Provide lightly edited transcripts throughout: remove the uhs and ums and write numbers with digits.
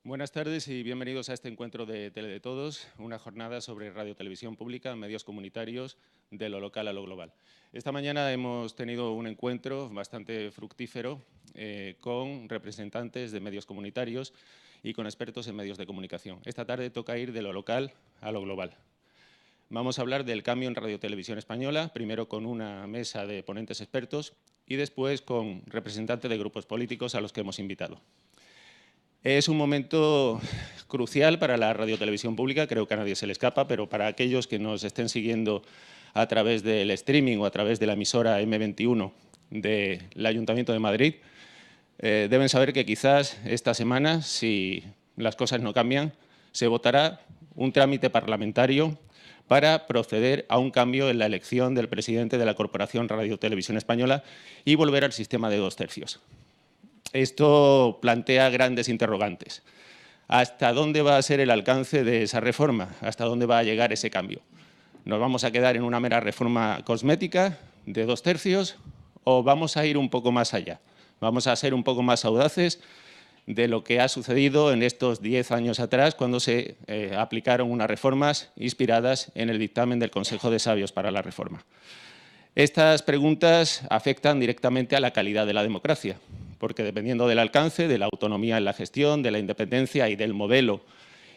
Buenas tardes y bienvenidos a este encuentro de Tele de Todos, una jornada sobre radio, televisión pública, medios comunitarios, de lo local a lo global. Esta mañana hemos tenido un encuentro bastante fructífero con representantes de medios comunitarios y con expertos en medios de comunicación. Esta tarde toca ir de lo local a lo global. Vamos a hablar del cambio en Radio Televisión Española, primero con una mesa de ponentes expertos y después con representantes de grupos políticos a los que hemos invitado. Es un momento crucial para la radiotelevisión pública, creo que a nadie se le escapa, pero para aquellos que nos estén siguiendo a través del streaming o a través de la emisora M21 del Ayuntamiento de Madrid, deben saber que quizás esta semana, si las cosas no cambian, se votará un trámite parlamentario para proceder a un cambio en la elección del presidente de la Corporación Radio Televisión Española y volver al sistema de 2/3. Esto plantea grandes interrogantes. ¿Hasta dónde va a ser el alcance de esa reforma? ¿Hasta dónde va a llegar ese cambio? ¿Nos vamos a quedar en una mera reforma cosmética de 2/3 o vamos a ir un poco más allá? ¿Vamos a ser un poco más audaces de lo que ha sucedido en estos 10 años atrás cuando se aplicaron unas reformas inspiradas en el dictamen del Consejo de Sabios para la Reforma? Estas preguntas afectan directamente a la calidad de la democracia, porque dependiendo del alcance, de la autonomía en la gestión, de la independencia y del modelo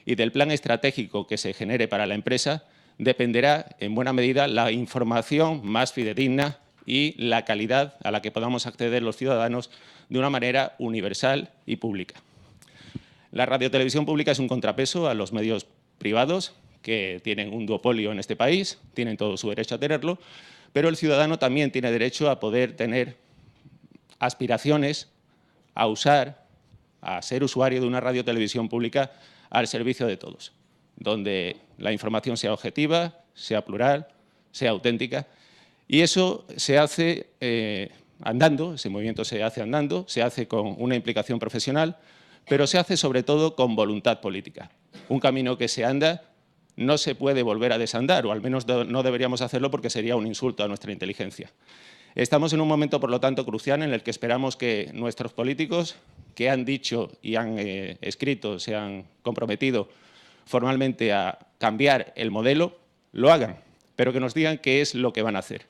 y del plan estratégico que se genere para la empresa, dependerá en buena medida la información más fidedigna y la calidad a la que podamos acceder los ciudadanos de una manera universal y pública. La radiotelevisión pública es un contrapeso a los medios privados, que tienen un duopolio en este país, tienen todo su derecho a tenerlo, pero el ciudadano también tiene derecho a poder tener aspiraciones a usar, a ser usuario de una radiotelevisión pública al servicio de todos, donde la información sea objetiva, sea plural, sea auténtica. Y eso se hace andando, ese movimiento se hace andando, se hace con una implicación profesional, pero se hace sobre todo con voluntad política. Un camino que se anda no se puede volver a desandar, o al menos no deberíamos hacerlo porque sería un insulto a nuestra inteligencia. Estamos en un momento, por lo tanto, crucial en el que esperamos que nuestros políticos, que han dicho y han escrito, se han comprometido formalmente a cambiar el modelo, lo hagan, pero que nos digan qué es lo que van a hacer.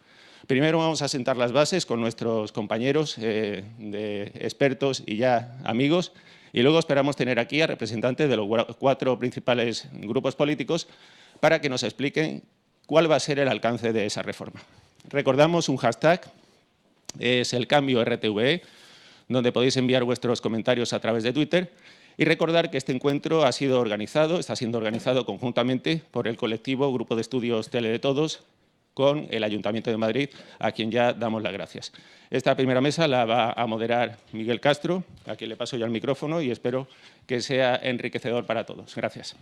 Primero vamos a sentar las bases con nuestros compañeros de expertos y ya amigos, y luego esperamos tener aquí a representantes de los 4 principales grupos políticos para que nos expliquen cuál va a ser el alcance de esa reforma. Recordamos un hashtag, es el cambio RTVE, donde podéis enviar vuestros comentarios a través de Twitter, y recordar que este encuentro está siendo organizado conjuntamente por el colectivo Grupo de Estudios Tele de Todos con el Ayuntamiento de Madrid, a quien ya damos las gracias. Esta primera mesa la va a moderar Miguel Castro, a quien le paso ya el micrófono y espero que sea enriquecedor para todos. Gracias.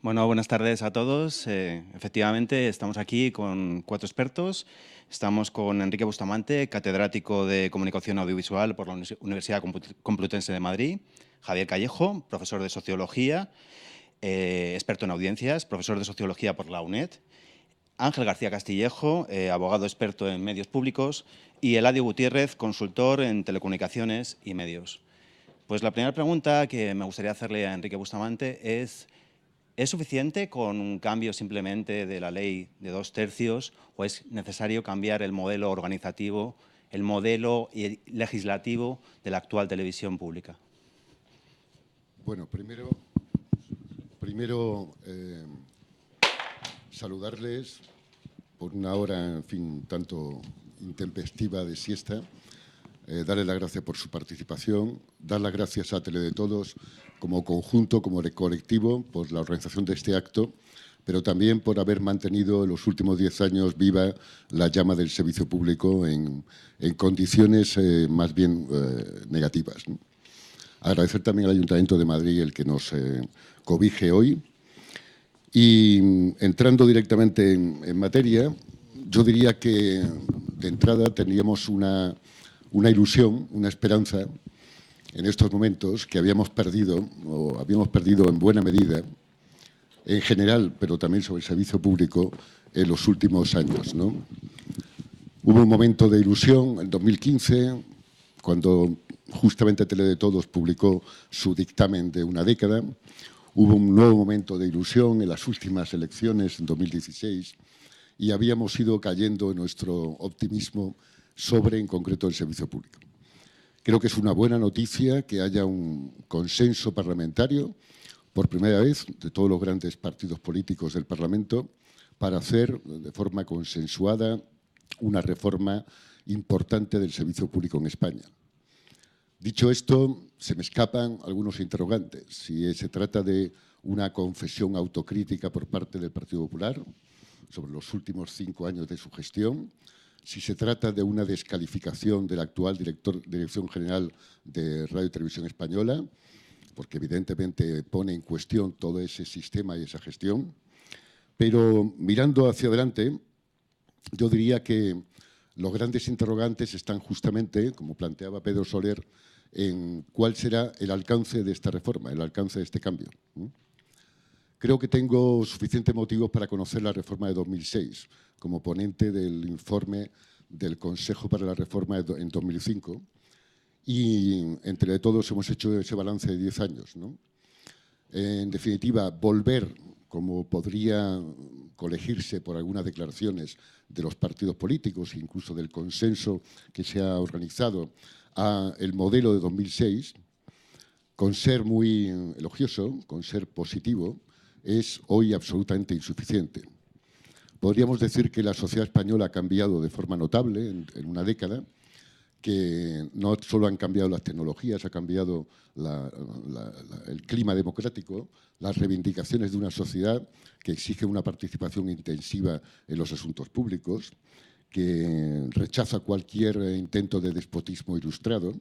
Bueno, buenas tardes a todos. Efectivamente, estamos aquí con 4 expertos. Estamos con Enrique Bustamante, catedrático de Comunicación Audiovisual por la Universidad Complutense de Madrid. Javier Callejo, profesor de Sociología, experto en audiencias, profesor de Sociología por la UNED. Ángel García Castillejo, abogado experto en medios públicos. Y Eladio Gutiérrez, consultor en telecomunicaciones y medios. Pues la primera pregunta que me gustaría hacerle a Enrique Bustamante es suficiente con un cambio simplemente de la ley de 2/3 o es necesario cambiar el modelo organizativo, el modelo legislativo de la actual televisión pública? Bueno, primero saludarles por una hora, en fin, tanto intempestiva de siesta, darles las gracias por su participación, dar las gracias a Tele de Todos como conjunto, como colectivo, por la organización de este acto, pero también por haber mantenido en los últimos 10 años viva la llama del servicio público en condiciones más bien negativas, ¿no? Agradecer también al Ayuntamiento de Madrid el que nos cobije hoy. Y entrando directamente en materia, yo diría que de entrada teníamos una ilusión, una esperanza en estos momentos que habíamos perdido en buena medida, en general, pero también sobre el servicio público en los últimos años, ¿no? Hubo un momento de ilusión en 2015, cuando justamente Tele de Todos publicó su dictamen de una década. Hubo un nuevo momento de ilusión en las últimas elecciones, en 2016, y habíamos ido cayendo en nuestro optimismo sobre, en concreto, el servicio público. Creo que es una buena noticia que haya un consenso parlamentario, por primera vez, de todos los grandes partidos políticos del Parlamento, para hacer de forma consensuada una reforma importante del servicio público en España. Dicho esto, se me escapan algunos interrogantes. Si se trata de una confesión autocrítica por parte del Partido Popular sobre los últimos 5 años de su gestión, si se trata de una descalificación del actual Dirección General de Radio y Televisión Española, porque evidentemente pone en cuestión todo ese sistema y esa gestión. Pero mirando hacia adelante, yo diría que los grandes interrogantes están justamente, como planteaba Pedro Soler, en cuál será el alcance de esta reforma, el alcance de este cambio. Creo que tengo suficientes motivos para conocer la reforma de 2006, como ponente del informe del Consejo para la Reforma en 2005, y entre todos hemos hecho ese balance de 10 años, ¿no? En definitiva, volver, como podría colegirse por algunas declaraciones de los partidos políticos, incluso del consenso que se ha organizado, a el modelo de 2006, con ser muy elogioso, con ser positivo, es hoy absolutamente insuficiente. Podríamos decir que la sociedad española ha cambiado de forma notable en una década, que no solo han cambiado las tecnologías, ha cambiado el clima democrático, las reivindicaciones de una sociedad que exige una participación intensiva en los asuntos públicos, que rechaza cualquier intento de despotismo ilustrado,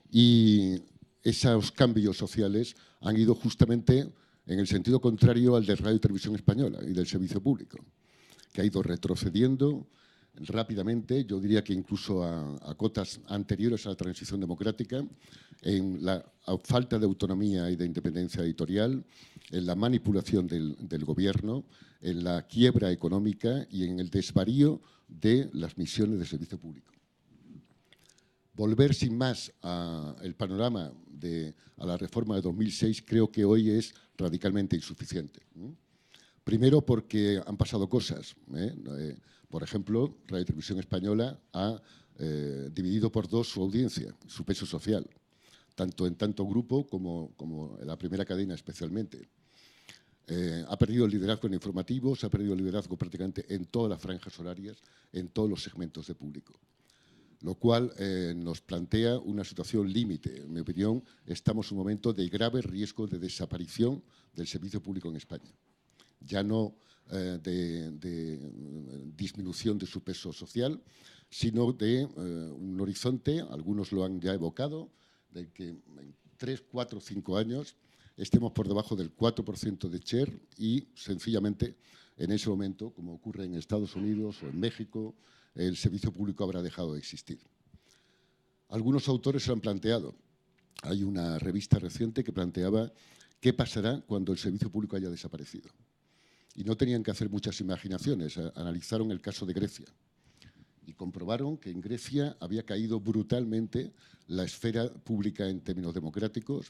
y esos cambios sociales han ido justamente en el sentido contrario al de Radio y Televisión Española y del servicio público, que ha ido retrocediendo rápidamente, yo diría que incluso a cotas anteriores a la transición democrática, en la falta de autonomía y de independencia editorial, en la manipulación del gobierno, en la quiebra económica y en el desvarío de las misiones de servicio público. Volver sin más al panorama a la reforma de 2006 creo que hoy es radicalmente insuficiente. Primero porque han pasado cosas. Por ejemplo, Radio y Televisión Española ha dividido por 2 su audiencia, su peso social, tanto en tanto grupo como en la primera cadena especialmente. Ha perdido el liderazgo en informativos, ha perdido el liderazgo prácticamente en todas las franjas horarias, en todos los segmentos de público, lo cual nos plantea una situación límite. En mi opinión, estamos en un momento de grave riesgo de desaparición del servicio público en España. Ya no de disminución de su peso social, sino de un horizonte, algunos lo han ya evocado, de que en 3, 4, 5 años estemos por debajo del 4% de share y, sencillamente, en ese momento, como ocurre en Estados Unidos o en México, el servicio público habrá dejado de existir. Algunos autores lo han planteado. Hay una revista reciente que planteaba qué pasará cuando el servicio público haya desaparecido. Y no tenían que hacer muchas imaginaciones. Analizaron el caso de Grecia y comprobaron que en Grecia había caído brutalmente la esfera pública en términos democráticos,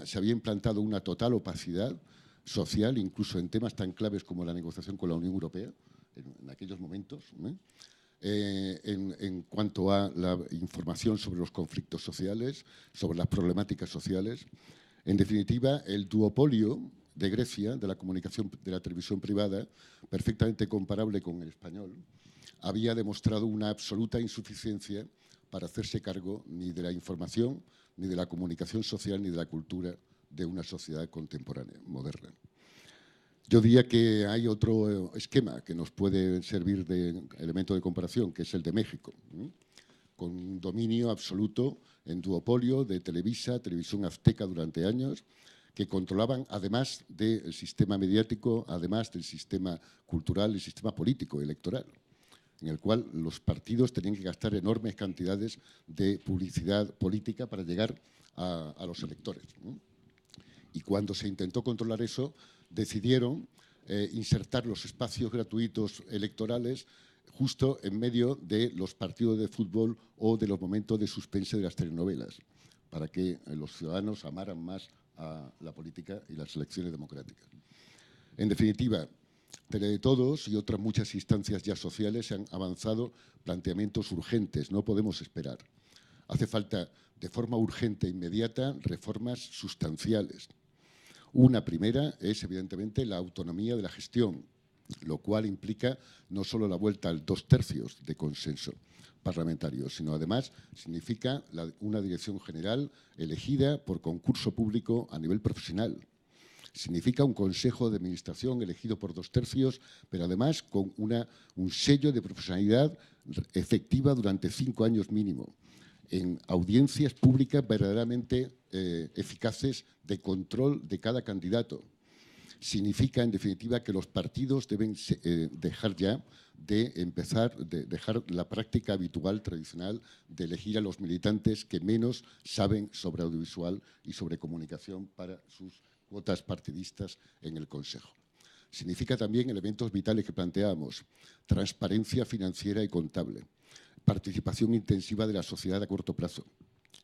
se había implantado una total opacidad social, incluso en temas tan claves como la negociación con la Unión Europea, en aquellos momentos, en cuanto a la información sobre los conflictos sociales, sobre las problemáticas sociales. En definitiva, el duopolio de Grecia, de la comunicación de la televisión privada, perfectamente comparable con el español, había demostrado una absoluta insuficiencia para hacerse cargo ni de la información, ni de la comunicación social, ni de la cultura de una sociedad contemporánea, moderna. Yo diría que hay otro esquema que nos puede servir de elemento de comparación, que es el de México, con un dominio absoluto en duopolio de Televisa, Televisión Azteca durante años, que controlaban, además del sistema mediático, además del sistema cultural, el sistema político, electoral, en el cual los partidos tenían que gastar enormes cantidades de publicidad política para llegar a los electores. Y cuando se intentó controlar eso, decidieron insertar los espacios gratuitos electorales justo en medio de los partidos de fútbol o de los momentos de suspense de las telenovelas, para que los ciudadanos amaran más a la política y las elecciones democráticas. En definitiva, Tele de Todos y otras muchas instancias ya sociales han avanzado planteamientos urgentes, no podemos esperar. Hace falta, de forma urgente e inmediata, reformas sustanciales. Una primera es, evidentemente, la autonomía de la gestión, lo cual implica no solo la vuelta al 2/3 de consenso parlamentario, sino además significa una dirección general elegida por concurso público a nivel profesional. Significa un consejo de administración elegido por 2/3, pero además con un sello de profesionalidad efectiva durante 5 años mínimo, en audiencias públicas verdaderamente eficaces de control de cada candidato. Significa, en definitiva, que los partidos deben dejar ya dejar la práctica habitual, tradicional, de elegir a los militantes que menos saben sobre audiovisual y sobre comunicación para sus cuotas partidistas en el Consejo. Significa también elementos vitales que planteamos: transparencia financiera y contable, participación intensiva de la sociedad a corto plazo.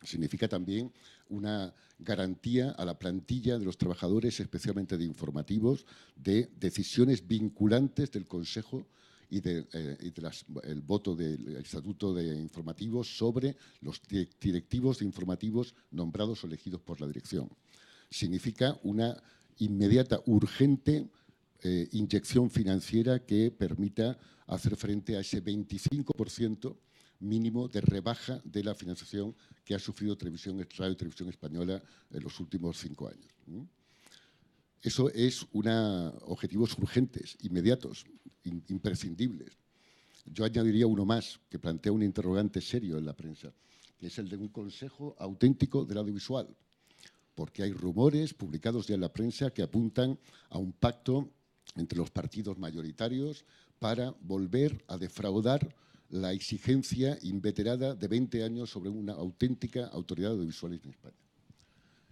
Significa también una garantía a la plantilla de los trabajadores, especialmente de informativos, de decisiones vinculantes del Consejo y del voto del Estatuto de Informativos sobre los directivos de informativos nombrados o elegidos por la dirección. Significa una inmediata, urgente inyección financiera que permita hacer frente a ese 25% mínimo de rebaja de la financiación que ha sufrido Radio y Televisión Española en los últimos 5 años. Eso es objetivos urgentes, inmediatos, imprescindibles. Yo añadiría uno más, que plantea un interrogante serio en la prensa, que es el de un consejo auténtico del audiovisual, porque hay rumores publicados ya en la prensa que apuntan a un pacto entre los partidos mayoritarios para volver a defraudar la exigencia inveterada de 20 años sobre una auténtica autoridad audiovisual en España.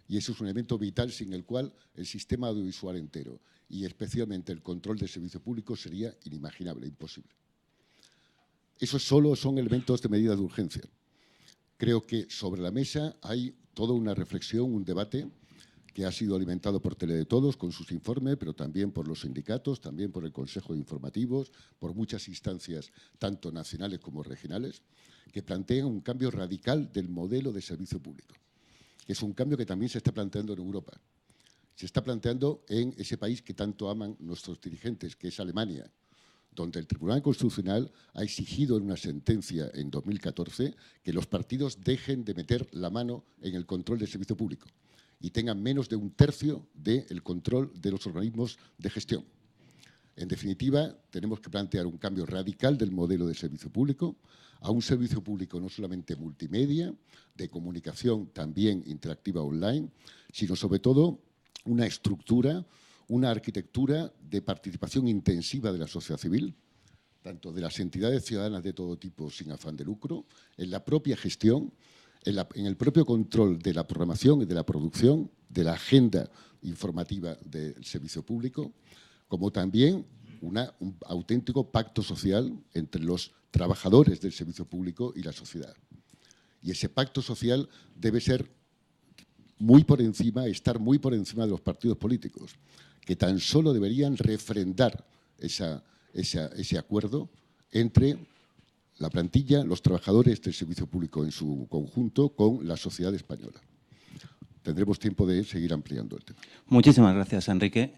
Y eso es un elemento vital sin el cual el sistema audiovisual entero y especialmente el control del servicio público sería inimaginable, imposible. Esos solo son elementos de medida de urgencia. Creo que sobre la mesa hay toda una reflexión, un debate que ha sido alimentado por Tele de Todos con sus informes, pero también por los sindicatos, también por el Consejo de Informativos, por muchas instancias, tanto nacionales como regionales, que plantean un cambio radical del modelo de servicio público, que es un cambio que también se está planteando en Europa. Se está planteando en ese país que tanto aman nuestros dirigentes, que es Alemania, donde el Tribunal Constitucional ha exigido en una sentencia en 2014 que los partidos dejen de meter la mano en el control del servicio público y tengan menos de 1/3 del control de los organismos de gestión. En definitiva, tenemos que plantear un cambio radical del modelo de servicio público a un servicio público no solamente multimedia, de comunicación también interactiva online, sino sobre todo una estructura, una arquitectura de participación intensiva de la sociedad civil, tanto de las entidades ciudadanas de todo tipo sin afán de lucro, en la propia gestión, en el propio control de la programación y de la producción, de la agenda informativa del servicio público, como también un auténtico pacto social entre los trabajadores del servicio público y la sociedad. Y ese pacto social debe ser estar muy por encima de los partidos políticos, que tan solo deberían refrendar ese acuerdo entre la plantilla, los trabajadores del servicio público en su conjunto con la sociedad española. Tendremos tiempo de seguir ampliando el tema. Muchísimas gracias, Enrique.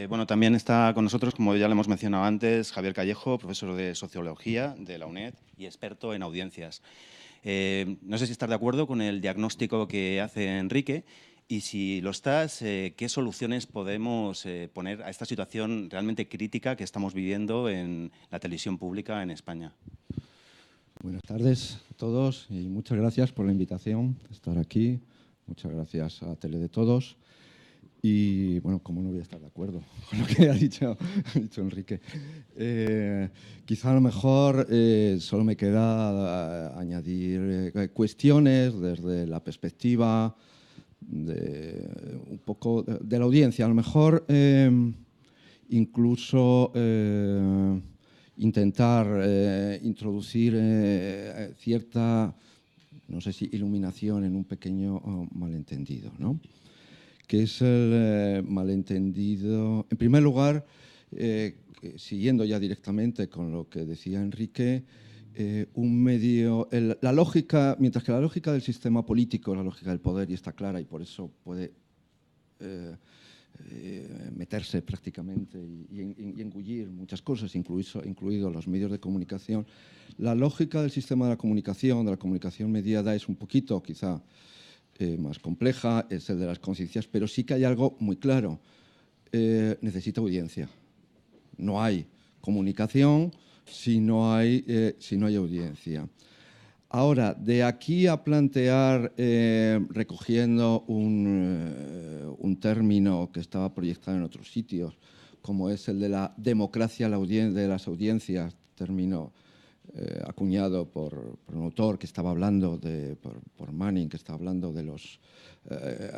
Bueno, también está con nosotros, como ya le hemos mencionado antes, Javier Callejo, profesor de Sociología de la UNED y experto en audiencias. No sé si estás de acuerdo con el diagnóstico que hace Enrique y si lo estás, ¿qué soluciones podemos poner a esta situación realmente crítica que estamos viviendo en la televisión pública en España? Buenas tardes a todos y muchas gracias por la invitación a estar aquí. Muchas gracias a Tele de Todos. Y, bueno, ¿cómo no voy a estar de acuerdo con lo que ha dicho Enrique? Quizá a lo mejor solo me queda añadir cuestiones desde la perspectiva un poco de la audiencia. A lo mejor incluso intentar introducir cierta, no sé si iluminación en un pequeño malentendido, ¿no? Que es el malentendido, en primer lugar, siguiendo ya directamente con lo que decía Enrique, un medio, la lógica, mientras que la lógica del sistema político, la lógica del poder, y está clara y por eso puede meterse prácticamente y engullir muchas cosas, incluidos los medios de comunicación. La lógica del sistema de la comunicación mediada, es un poquito quizá más compleja, es el de las conciencias, pero sí que hay algo muy claro. Necesita audiencia. No hay comunicación si no hay audiencia. Ahora, de aquí a plantear, recogiendo un término que estaba proyectado en otros sitios, como es el de la democracia de las audiencias, término acuñado por un autor que estaba hablando, por Manning, que estaba hablando de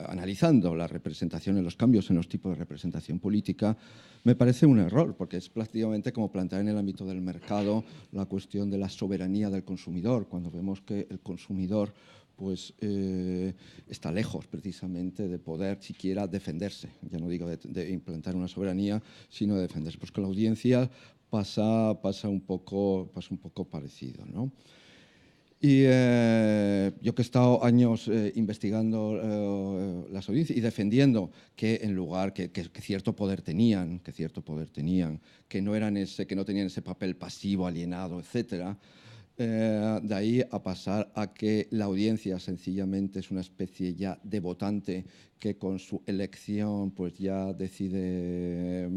analizando la representación y los cambios en los tipos de representación política, me parece un error, porque es prácticamente como plantear en el ámbito del mercado la cuestión de la soberanía del consumidor, cuando vemos que el consumidor pues, está lejos precisamente de poder siquiera defenderse. Ya no digo de implantar una soberanía, sino de defenderse. Pues con la audiencia pasa un poco parecido, ¿no? Y yo que he estado años investigando las audiencias y defendiendo que en lugar que cierto poder tenían, que no eran que no tenían ese papel pasivo, alienado, etcétera, de ahí a pasar a que la audiencia sencillamente es una especie ya de votante que con su elección pues ya decide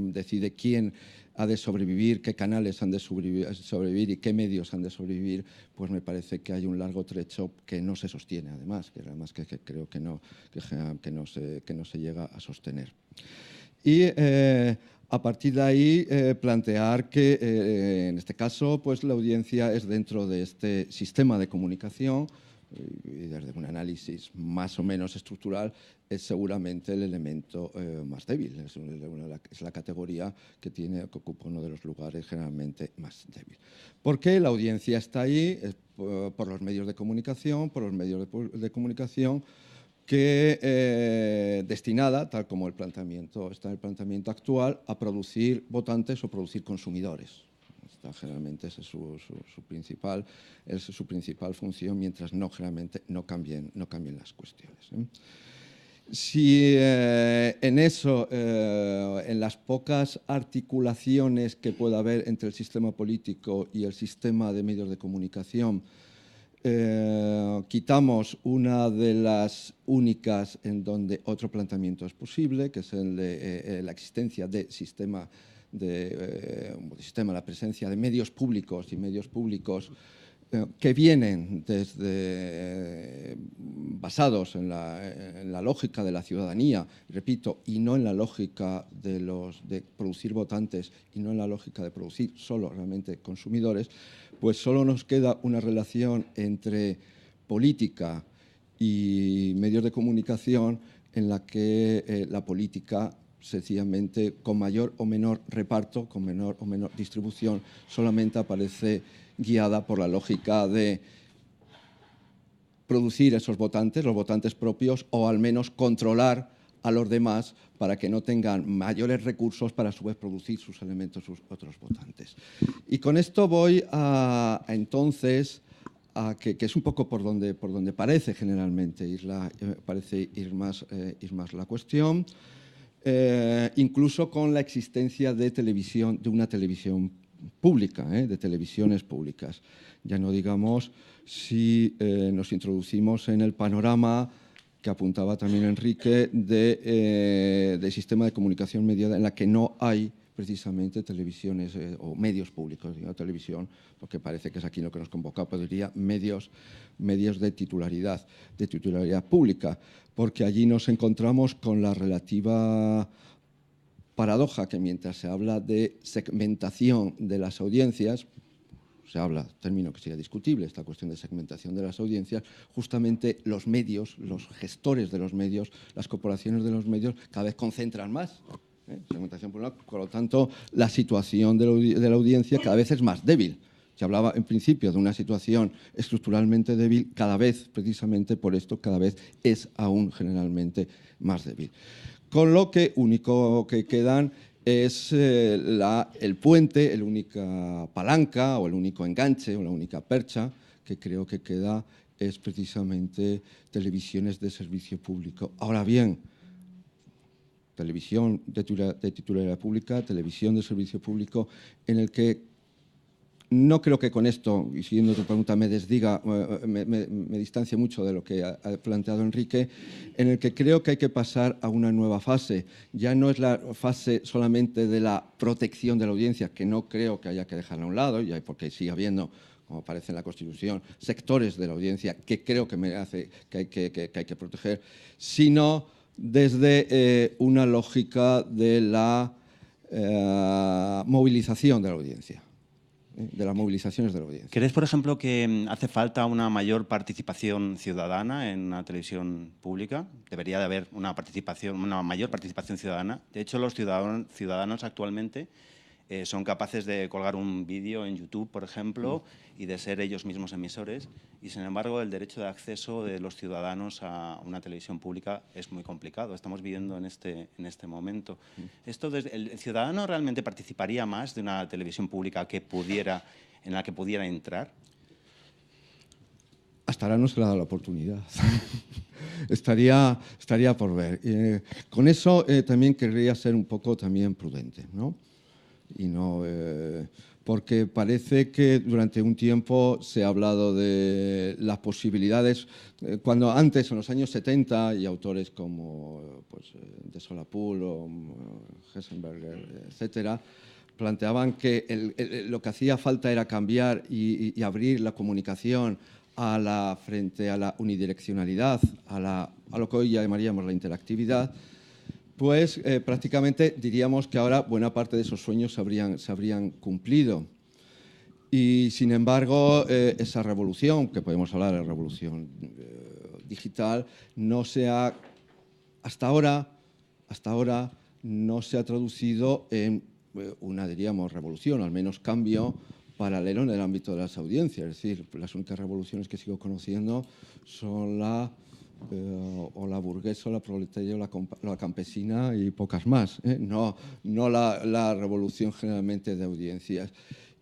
quién ha de sobrevivir, qué canales han de sobrevivir y qué medios han de sobrevivir, pues me parece que hay un largo trecho que no se sostiene, además que creo que no se llega a sostener. Y a partir de ahí plantear que en este caso pues la audiencia es dentro de este sistema de comunicación y desde un análisis más o menos estructural es seguramente el elemento más débil, es la categoría que ocupa uno de los lugares generalmente más débil. ¿Por qué la audiencia está ahí? Es por los medios de comunicación, que destinada, tal como está en el planteamiento actual, a producir votantes o producir consumidores. Generalmente esa es su principal función, mientras generalmente no cambien las cuestiones. Si en eso, en las pocas articulaciones que pueda haber entre el sistema político y el sistema de medios de comunicación, quitamos una de las únicas en donde otro planteamiento es posible, que es el de la existencia de la presencia de medios públicos que vienen basados en la lógica de la ciudadanía, repito, y no en la lógica de producir votantes y no en la lógica de producir solo realmente consumidores, pues solo nos queda una relación entre política y medios de comunicación en la que la política sencillamente con mayor o menor reparto, con menor o menor distribución, solamente aparece guiada por la lógica de producir esos votantes, los votantes propios, o al menos controlar a los demás para que no tengan mayores recursos para a su vez producir sus elementos, sus otros votantes. Y con esto voy entonces a que es un poco por donde parece generalmente ir más la cuestión, incluso con la existencia de una televisión pública, de televisiones públicas. Ya no digamos si nos introducimos en el panorama que apuntaba también Enrique de sistema de comunicación mediada en la que no hay precisamente televisiones o medios públicos, digo televisión, porque parece que es aquí lo que nos convoca, pues diría medios de titularidad pública, porque allí nos encontramos con la relativa paradoja que mientras se habla de segmentación de las audiencias, se habla, término que sería discutible, esta cuestión de segmentación de las audiencias, justamente los medios, los gestores de los medios, las corporaciones de los medios cada vez concentran más Segmentación pública, por lo tanto, la situación de la audiencia cada vez es más débil. Se hablaba en principio de una situación estructuralmente débil, cada vez, precisamente por esto, cada vez es aún generalmente más débil. Con lo que único que quedan es el puente, la única palanca o el único enganche o la única percha que creo que queda es precisamente televisiones de servicio público. Ahora bien, televisión de titularidad pública, televisión de servicio público, en el que no creo que con esto, y siguiendo tu pregunta, me distancie mucho de lo que ha planteado Enrique, en el que creo que hay que pasar a una nueva fase. Ya no es la fase solamente de la protección de la audiencia, que no creo que haya que dejarla a un lado, ya porque sigue habiendo, como aparece en la Constitución, sectores de la audiencia que creo que merece que hay que proteger, sino desde una lógica de la movilización de la audiencia. De las movilizaciones de la audiencia. ¿Crees, por ejemplo, que hace falta una mayor participación ciudadana en una televisión pública? Debería de haber una mayor participación ciudadana. De hecho, los ciudadanos actualmente son capaces de colgar un vídeo en YouTube, por ejemplo, y de ser ellos mismos emisores. Y, sin embargo, el derecho de acceso de los ciudadanos a una televisión pública es muy complicado. Estamos viviendo en este momento. ¿El ciudadano realmente participaría más de una televisión pública en la que pudiera entrar? Hasta ahora no se le ha dado la oportunidad. estaría por ver. Con eso también querría ser un poco también prudente, ¿no? Y no, porque parece que durante un tiempo se ha hablado de las posibilidades, cuando antes, en los años 70, y autores como de Solapul o Hessenberger, etcétera, planteaban que lo que hacía falta era cambiar y abrir la comunicación frente a la unidireccionalidad, a lo que hoy llamaríamos la interactividad. Pues prácticamente diríamos que ahora buena parte de esos sueños se habrían cumplido. Y sin embargo, esa revolución, que podemos hablar de revolución digital, hasta ahora no se ha traducido en una, diríamos, revolución, al menos cambio paralelo en el ámbito de las audiencias. Es decir, las únicas revoluciones que sigo conociendo son la burguesa, la proletaria, la campesina y pocas más, no la revolución generalmente de audiencias.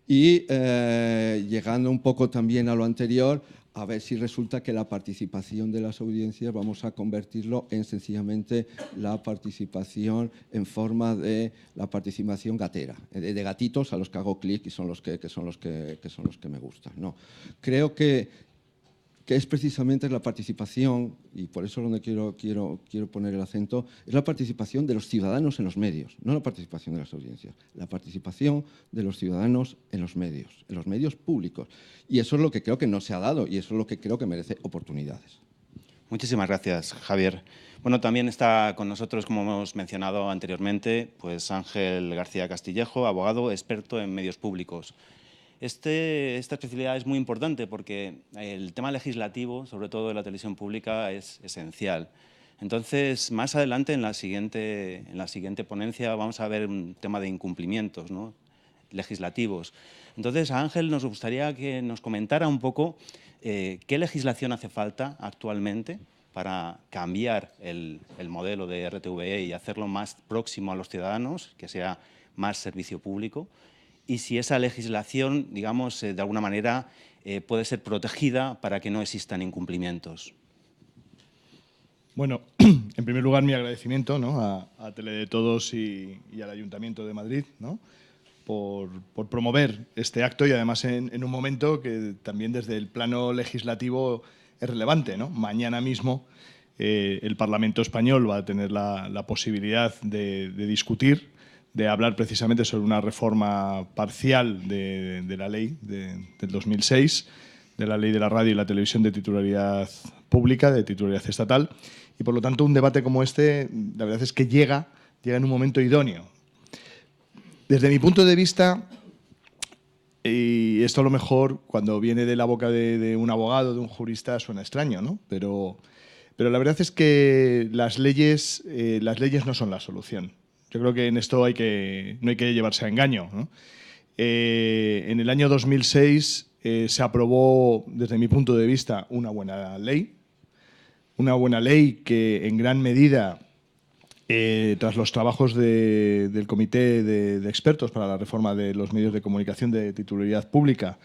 Y llegando un poco también a lo anterior, a ver si resulta que la participación de las audiencias vamos a convertirlo en sencillamente la participación en forma de la participación gatera, de gatitos a los que hago clic y son los que me gustan. No, creo que es precisamente la participación, y por eso es donde quiero poner el acento, es la participación de los ciudadanos en los medios, no la participación de las audiencias, la participación de los ciudadanos en los medios públicos. Y eso es lo que creo que no se ha dado y eso es lo que creo que merece oportunidades. Muchísimas gracias, Javier. Bueno, también está con nosotros, como hemos mencionado anteriormente, pues Ángel García Castillejo, abogado experto en medios públicos. Esta especialidad es muy importante porque el tema legislativo, sobre todo de la televisión pública, es esencial. Entonces, más adelante, en la siguiente ponencia, vamos a ver un tema de incumplimientos, ¿no?, legislativos. Entonces, a Ángel nos gustaría que nos comentara un poco qué legislación hace falta actualmente para cambiar el modelo de RTVE y hacerlo más próximo a los ciudadanos, que sea más servicio público. Y si esa legislación, digamos, de alguna manera puede ser protegida para que no existan incumplimientos. Bueno, en primer lugar, mi agradecimiento, ¿no?, a Tele de Todos y al Ayuntamiento de Madrid, ¿no?, por promover este acto y además en un momento que también desde el plano legislativo es relevante, ¿no? Mañana mismo el Parlamento español va a tener la posibilidad de discutir, de hablar precisamente sobre una reforma parcial de la ley del 2006, de la ley de la radio y la televisión de titularidad pública, de titularidad estatal. Y por lo tanto, un debate como este, la verdad es que llega en un momento idóneo. Desde mi punto de vista, y esto a lo mejor cuando viene de la boca de un abogado, de un jurista, suena extraño, ¿no? Pero la verdad es que las leyes no son la solución. Yo creo que en esto no hay que llevarse a engaño, ¿no? En el año 2006 se aprobó, desde mi punto de vista, una buena ley que en gran medida, tras los trabajos del Comité de Expertos para la Reforma de los Medios de Comunicación de Titularidad Pública,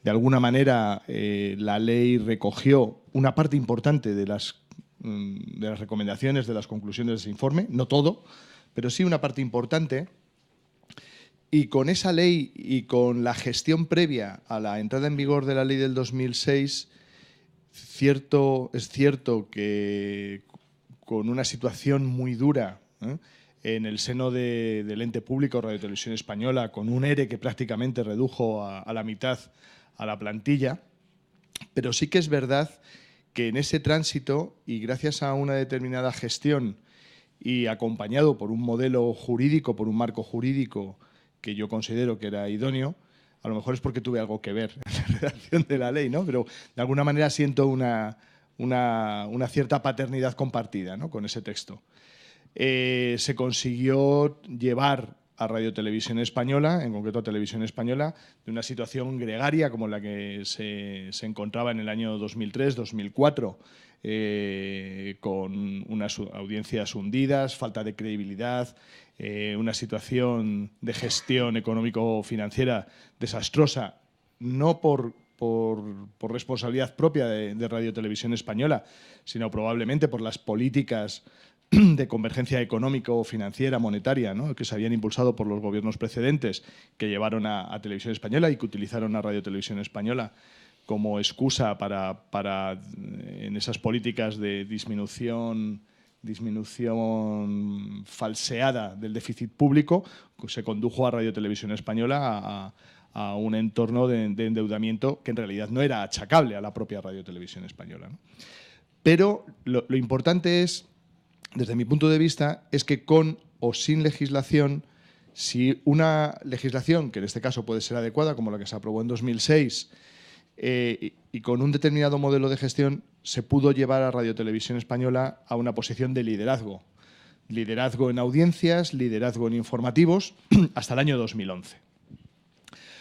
de alguna manera la ley recogió una parte importante de las recomendaciones, de las conclusiones de ese informe, no todo, pero sí una parte importante. Y con esa ley y con la gestión previa a la entrada en vigor de la ley del 2006, es cierto que con una situación muy dura en el seno del ente público Radio Televisión Española, con un ERE que prácticamente redujo a la mitad a la plantilla, pero sí que es verdad que en ese tránsito, y gracias a una determinada gestión y acompañado por un modelo jurídico, por un marco jurídico que yo considero que era idóneo, a lo mejor es porque tuve algo que ver en la redacción de la ley, ¿no? Pero de alguna manera siento una cierta paternidad compartida, ¿no?, con ese texto. Se consiguió llevar a Radio Televisión Española, en concreto a Televisión Española, de una situación gregaria como la que se encontraba en el año 2003-2004, con unas audiencias hundidas, falta de credibilidad, una situación de gestión económico-financiera desastrosa, no por responsabilidad propia de Radio Televisión Española, sino probablemente por las políticas de convergencia económico-financiera, monetaria, ¿no?, que se habían impulsado por los gobiernos precedentes, que llevaron a Televisión Española y que utilizaron a Radio Televisión Española como excusa para en esas políticas de disminución falseada del déficit público, se condujo a Radio Televisión Española a un entorno de endeudamiento que en realidad no era achacable a la propia Radio Televisión Española, ¿no? Pero lo importante es, desde mi punto de vista, es que con o sin legislación, si una legislación, que en este caso puede ser adecuada, como la que se aprobó en 2006, y con un determinado modelo de gestión, se pudo llevar a Radio Televisión Española a una posición de liderazgo. Liderazgo en audiencias, liderazgo en informativos, hasta el año 2011.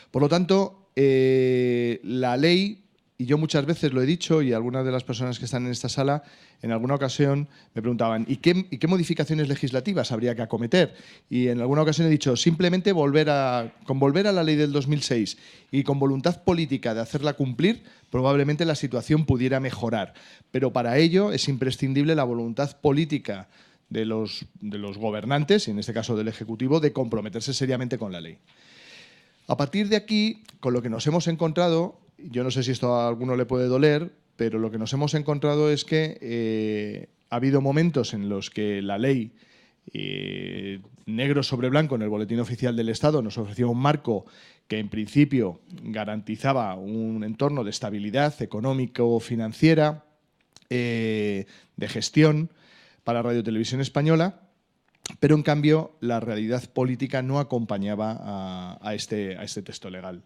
Por lo tanto, la ley, y yo muchas veces lo he dicho, y algunas de las personas que están en esta sala en alguna ocasión me preguntaban ¿y qué modificaciones legislativas habría que acometer? Y en alguna ocasión he dicho simplemente volver a la ley del 2006 y con voluntad política de hacerla cumplir, probablemente la situación pudiera mejorar. Pero para ello es imprescindible la voluntad política de los gobernantes, y en este caso del Ejecutivo, de comprometerse seriamente con la ley. A partir de aquí, con lo que nos hemos encontrado, yo no sé si esto a alguno le puede doler, pero lo que nos hemos encontrado es que ha habido momentos en los que la ley, negro sobre blanco en el Boletín Oficial del Estado, nos ofreció un marco que en principio garantizaba un entorno de estabilidad económico-financiera, de gestión para Radio Televisión Española, pero en cambio la realidad política no acompañaba a este texto legal.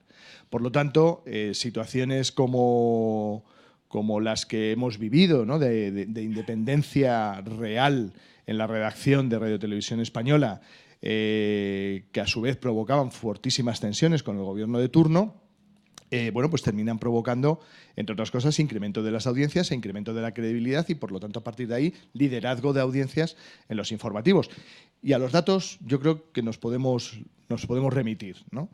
Por lo tanto, situaciones como las que hemos vivido, ¿no?, de independencia real en la redacción de Radio Televisión Española, que a su vez provocaban fortísimas tensiones con el gobierno de turno, pues terminan provocando, entre otras cosas, incremento de las audiencias e incremento de la credibilidad y, por lo tanto, a partir de ahí, liderazgo de audiencias en los informativos. Y a los datos yo creo que nos podemos remitir, ¿no?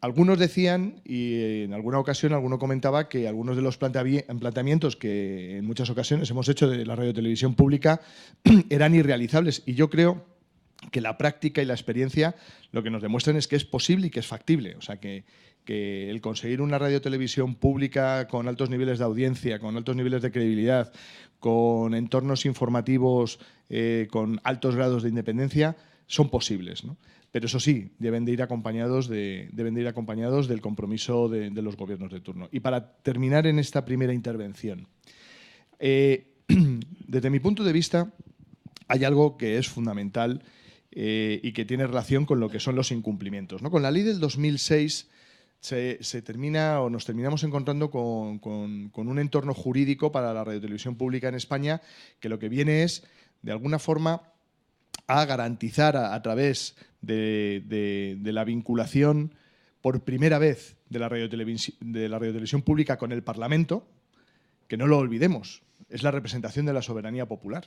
Algunos decían, y en alguna ocasión alguno comentaba, que algunos de los planteamientos que en muchas ocasiones hemos hecho de la radiotelevisión pública eran irrealizables. Y yo creo que la práctica y la experiencia lo que nos demuestran es que es posible y que es factible. O sea, que el conseguir una radiotelevisión pública con altos niveles de audiencia, con altos niveles de credibilidad, con entornos informativos con altos grados de independencia, son posibles, ¿no? Pero eso sí, deben de ir acompañados del compromiso de los gobiernos de turno. Y para terminar en esta primera intervención, desde mi punto de vista, hay algo que es fundamental y que tiene relación con lo que son los incumplimientos, ¿no? Con la ley del 2006 nos terminamos encontrando con un entorno jurídico para la radiotelevisión pública en España que lo que viene es, de alguna forma, a garantizar a través de la vinculación por primera vez de la radiotelevisión pública con el Parlamento, que no lo olvidemos, es la representación de la soberanía popular,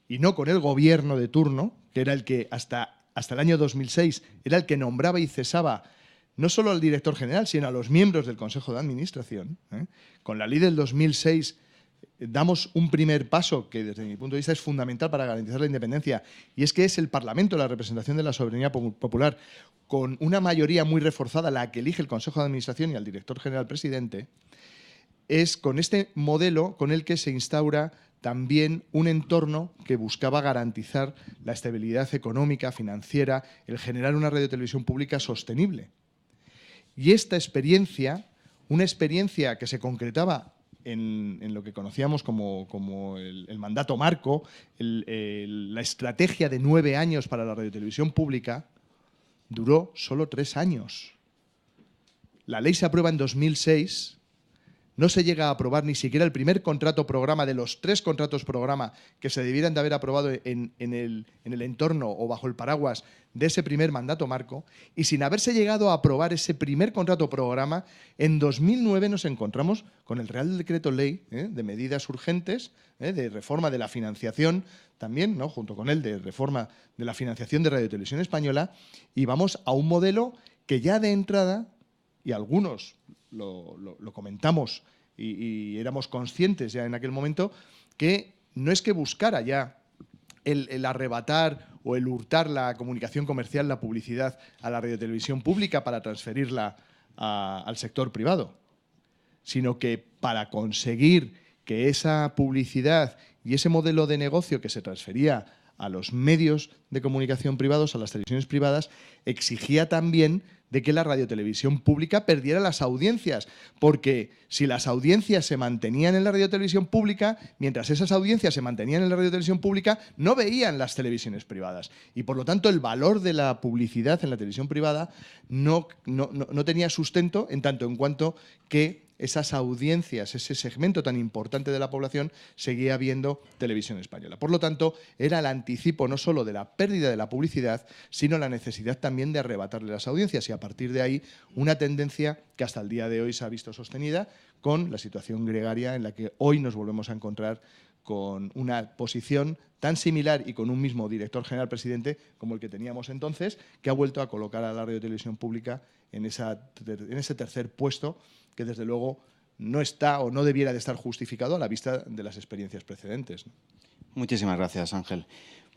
y no con el gobierno de turno, que era el que hasta el año 2006 era el que nombraba y cesaba no solo al director general, sino a los miembros del Consejo de Administración. Con la ley del 2006 damos un primer paso que desde mi punto de vista es fundamental para garantizar la independencia, y es que es el Parlamento la representación de la soberanía popular, con una mayoría muy reforzada, la que elige el Consejo de Administración y al director general presidente. Es con este modelo con el que se instaura también un entorno que buscaba garantizar la estabilidad económica, financiera, el generar una radiotelevisión pública sostenible. Y esta experiencia, una experiencia que se concretaba en lo que conocíamos como el mandato marco, la estrategia de 9 años para la radiotelevisión pública, duró solo 3 años. La ley se aprueba en 2006, no se llega a aprobar ni siquiera el primer contrato programa de los 3 contratos programa que se debieran de haber aprobado en el entorno o bajo el paraguas de ese primer mandato marco, y sin haberse llegado a aprobar ese primer contrato programa, en 2009 nos encontramos con el Real Decreto Ley de medidas urgentes, de reforma de la financiación, también, ¿no?, junto con él, de reforma de la financiación de Radio Televisión Española, y vamos a un modelo que ya de entrada, y algunos lo comentamos y éramos conscientes ya en aquel momento, que no es que buscara ya el arrebatar o el hurtar la comunicación comercial, la publicidad a la radiotelevisión pública para transferirla al sector privado, sino que para conseguir que esa publicidad y ese modelo de negocio que se transfería a los medios de comunicación privados, a las televisiones privadas, exigía también de que la radiotelevisión pública perdiera las audiencias, porque si las audiencias se mantenían en la radiotelevisión pública, mientras esas audiencias se mantenían en la radiotelevisión pública, no veían las televisiones privadas. Y por lo tanto el valor de la publicidad en la televisión privada no tenía sustento en tanto en cuanto que esas audiencias, ese segmento tan importante de la población, seguía viendo televisión española. Por lo tanto, era el anticipo no solo de la pérdida de la publicidad, sino la necesidad también de arrebatarle las audiencias, y a partir de ahí una tendencia que hasta el día de hoy se ha visto sostenida con la situación gregaria en la que hoy nos volvemos a encontrar, con una posición tan similar y con un mismo director general presidente como el que teníamos entonces, que ha vuelto a colocar a la radiotelevisión pública en ese tercer puesto, que desde luego no está o no debiera de estar justificado a la vista de las experiencias precedentes. Muchísimas gracias, Ángel.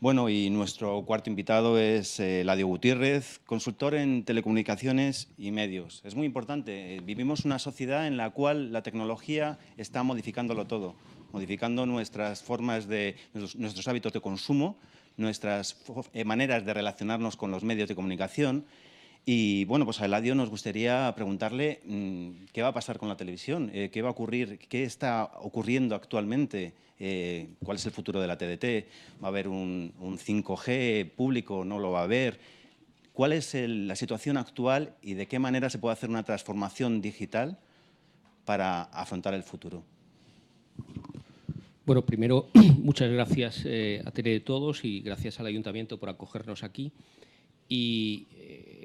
Bueno, y nuestro cuarto invitado es Eladio Gutiérrez, consultor en telecomunicaciones y medios. Es muy importante. Vivimos una sociedad en la cual la tecnología está modificándolo todo, modificando nuestras formas nuestros hábitos de consumo, nuestras maneras de relacionarnos con los medios de comunicación. Y bueno, pues a Eladio nos gustaría preguntarle qué va a pasar con la televisión, qué va a ocurrir, qué está ocurriendo actualmente, cuál es el futuro de la TDT, va a haber un 5G público, no lo va a haber, cuál es la situación actual y de qué manera se puede hacer una transformación digital para afrontar el futuro. Bueno, primero, muchas gracias a Tele de Todos y gracias al Ayuntamiento por acogernos aquí. Y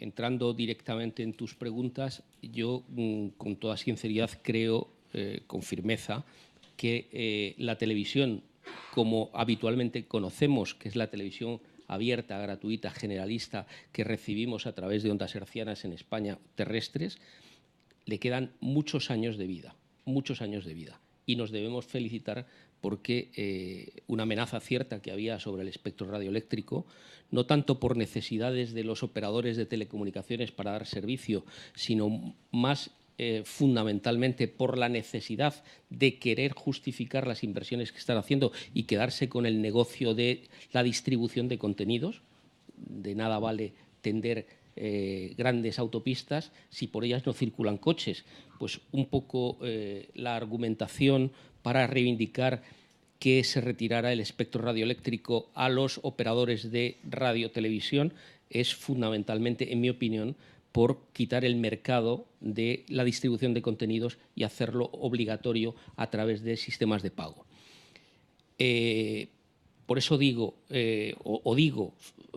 entrando directamente en tus preguntas, yo con toda sinceridad creo con firmeza que la televisión, como habitualmente conocemos, que es la televisión abierta, gratuita, generalista, que recibimos a través de ondas hercianas en España terrestres, le quedan muchos años de vida, y nos debemos felicitar porque una amenaza cierta que había sobre el espectro radioeléctrico, no tanto por necesidades de los operadores de telecomunicaciones para dar servicio, sino más fundamentalmente por la necesidad de querer justificar las inversiones que están haciendo y quedarse con el negocio de la distribución de contenidos. De nada vale tender grandes autopistas si por ellas no circulan coches. Pues un poco la argumentación para reivindicar que se retirara el espectro radioeléctrico a los operadores de radio-televisión es fundamentalmente, en mi opinión, por quitar el mercado de la distribución de contenidos y hacerlo obligatorio a través de sistemas de pago. por eso digo, digo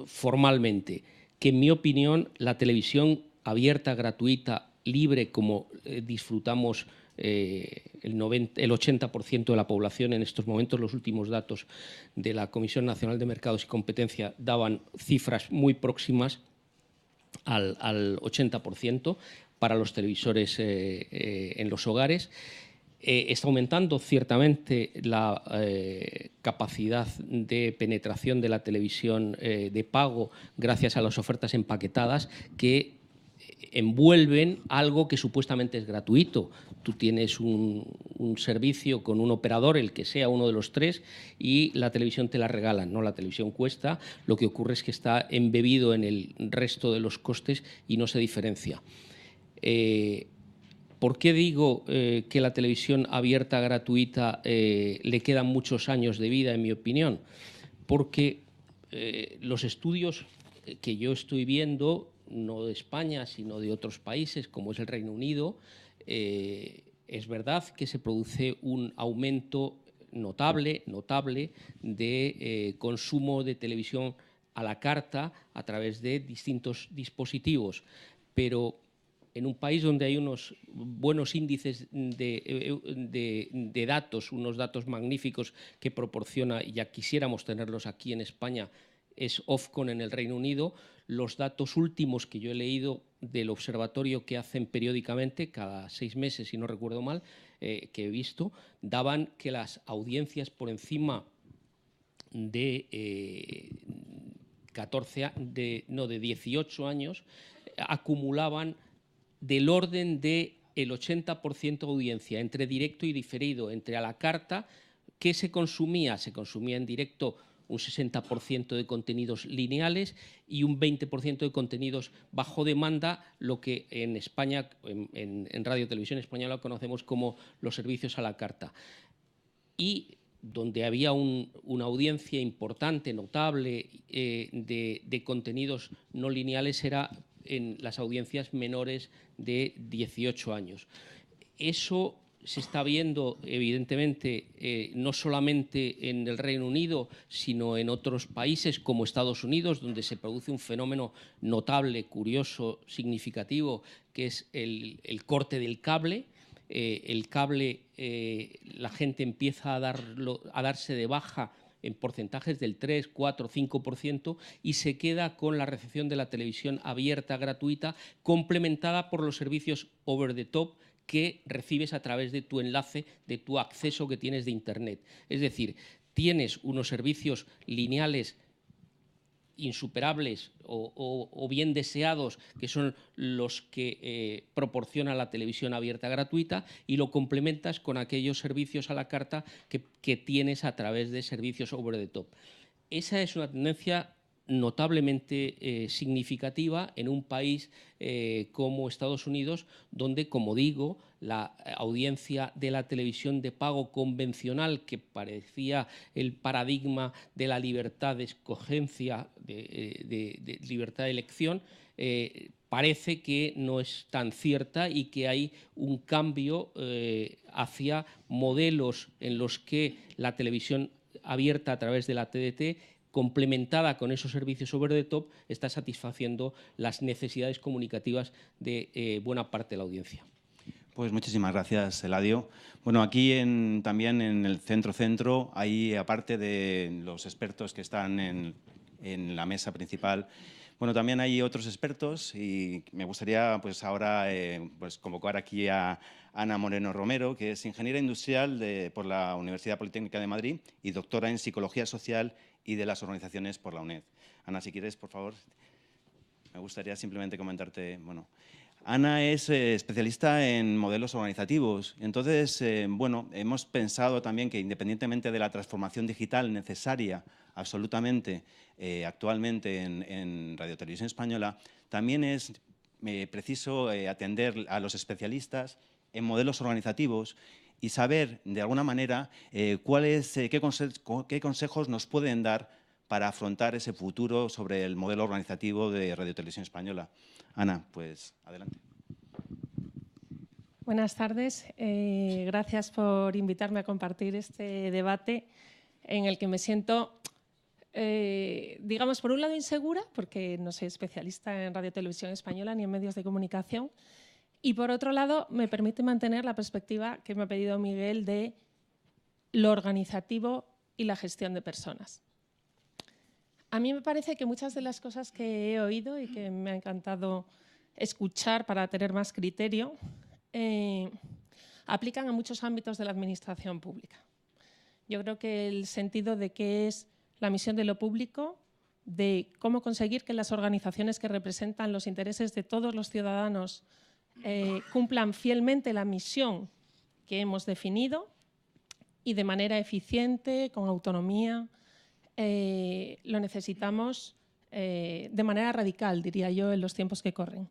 formalmente, que en mi opinión la televisión abierta, gratuita, libre, como disfrutamos el 80% de la población en estos momentos. Los últimos datos de la Comisión Nacional de Mercados y Competencia daban cifras muy próximas al 80% para los televisores en los hogares. Está aumentando ciertamente la capacidad de penetración de la televisión de pago gracias a las ofertas empaquetadas que envuelven algo que supuestamente es gratuito. Tú tienes un servicio con un operador, el que sea uno de los tres, y la televisión te la regalan. No, la televisión cuesta, lo que ocurre es que está embebido en el resto de los costes y no se diferencia. ¿Por qué digo que la televisión abierta, gratuita, le quedan muchos años de vida, en mi opinión? Porque los estudios que yo estoy viendo, no de España, sino de otros países, como es el Reino Unido, es verdad que se produce un aumento notable de consumo de televisión a la carta a través de distintos dispositivos, pero en un país donde hay unos buenos índices de datos, unos datos magníficos que proporciona, y ya quisiéramos tenerlos aquí en España, es Ofcom en el Reino Unido. Los datos últimos que yo he leído del observatorio que hacen periódicamente, cada 6 meses, si no recuerdo mal, que he visto, daban que las audiencias por encima de 18 años acumulaban del orden del 80% de audiencia, entre directo y diferido, entre a la carta. ¿Qué se consumía? Se consumía en directo un 60% de contenidos lineales y un 20% de contenidos bajo demanda, lo que en España, en Radio Televisión Española, conocemos como los servicios a la carta. Y donde había una audiencia importante, notable, de contenidos no lineales era en las audiencias menores de 18 años. Eso se está viendo, evidentemente, no solamente en el Reino Unido, sino en otros países como Estados Unidos, donde se produce un fenómeno notable, curioso, significativo, que es el corte del cable. El cable, la gente empieza a darse de baja en porcentajes del 3, 4, 5% y se queda con la recepción de la televisión abierta, gratuita, complementada por los servicios over the top que recibes a través de tu enlace, de tu acceso que tienes de Internet. Es decir, tienes unos servicios lineales insuperables o bien deseados, que son los que proporciona la televisión abierta gratuita, y lo complementas con aquellos servicios a la carta que tienes a través de servicios over the top. Esa es una tendencia notablemente significativa en un país como Estados Unidos, donde, como digo, la audiencia de la televisión de pago convencional, que parecía el paradigma de la libertad de escogencia, de libertad de elección, parece que no es tan cierta y que hay un cambio hacia modelos en los que la televisión abierta a través de la TDT, complementada con esos servicios over the top, está satisfaciendo las necesidades comunicativas de buena parte de la audiencia. Pues muchísimas gracias, Eladio. Bueno, aquí también en el centro hay, aparte de los expertos que están en la mesa principal, bueno, también hay otros expertos, y me gustaría pues ahora pues convocar aquí a Ana Moreno Romero, que es ingeniera industrial por la Universidad Politécnica de Madrid y doctora en Psicología Social y de las Organizaciones por la UNED. Ana, si quieres, por favor, me gustaría simplemente comentarte, bueno, Ana es especialista en modelos organizativos. Entonces, bueno, hemos pensado también que, independientemente de la transformación digital necesaria absolutamente actualmente en Radio Televisión Española, también es preciso atender a los especialistas en modelos organizativos y saber, de alguna manera, qué consejos nos pueden dar para afrontar ese futuro sobre el modelo organizativo de Radio Televisión Española. Ana, pues adelante. Buenas tardes. Gracias por invitarme a compartir este debate en el que me siento digamos, por un lado insegura, porque no soy especialista en radio y televisión española ni en medios de comunicación, y por otro lado me permite mantener la perspectiva que me ha pedido Miguel de lo organizativo y la gestión de personas. A mí me parece que muchas de las cosas que he oído y que me ha encantado escuchar para tener más criterio aplican a muchos ámbitos de la administración pública. Yo creo que el sentido de qué es la misión de lo público, de cómo conseguir que las organizaciones que representan los intereses de todos los ciudadanos cumplan fielmente la misión que hemos definido y de manera eficiente, con autonomía, lo necesitamos de manera radical, diría yo, en los tiempos que corren.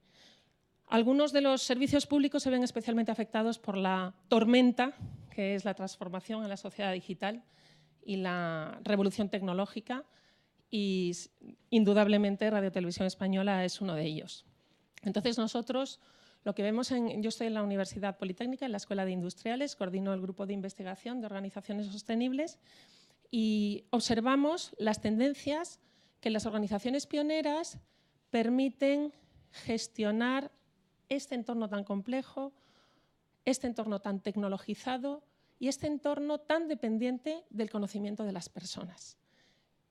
Algunos de los servicios públicos se ven especialmente afectados por la tormenta, que es la transformación en la sociedad digital y la revolución tecnológica, y indudablemente Radio Televisión Española es uno de ellos. Entonces nosotros lo que vemos yo estoy en la Universidad Politécnica, en la Escuela de Industriales, coordino el grupo de investigación de organizaciones sostenibles y observamos las tendencias que las organizaciones pioneras permiten gestionar este entorno tan complejo, este entorno tan tecnologizado y este entorno tan dependiente del conocimiento de las personas.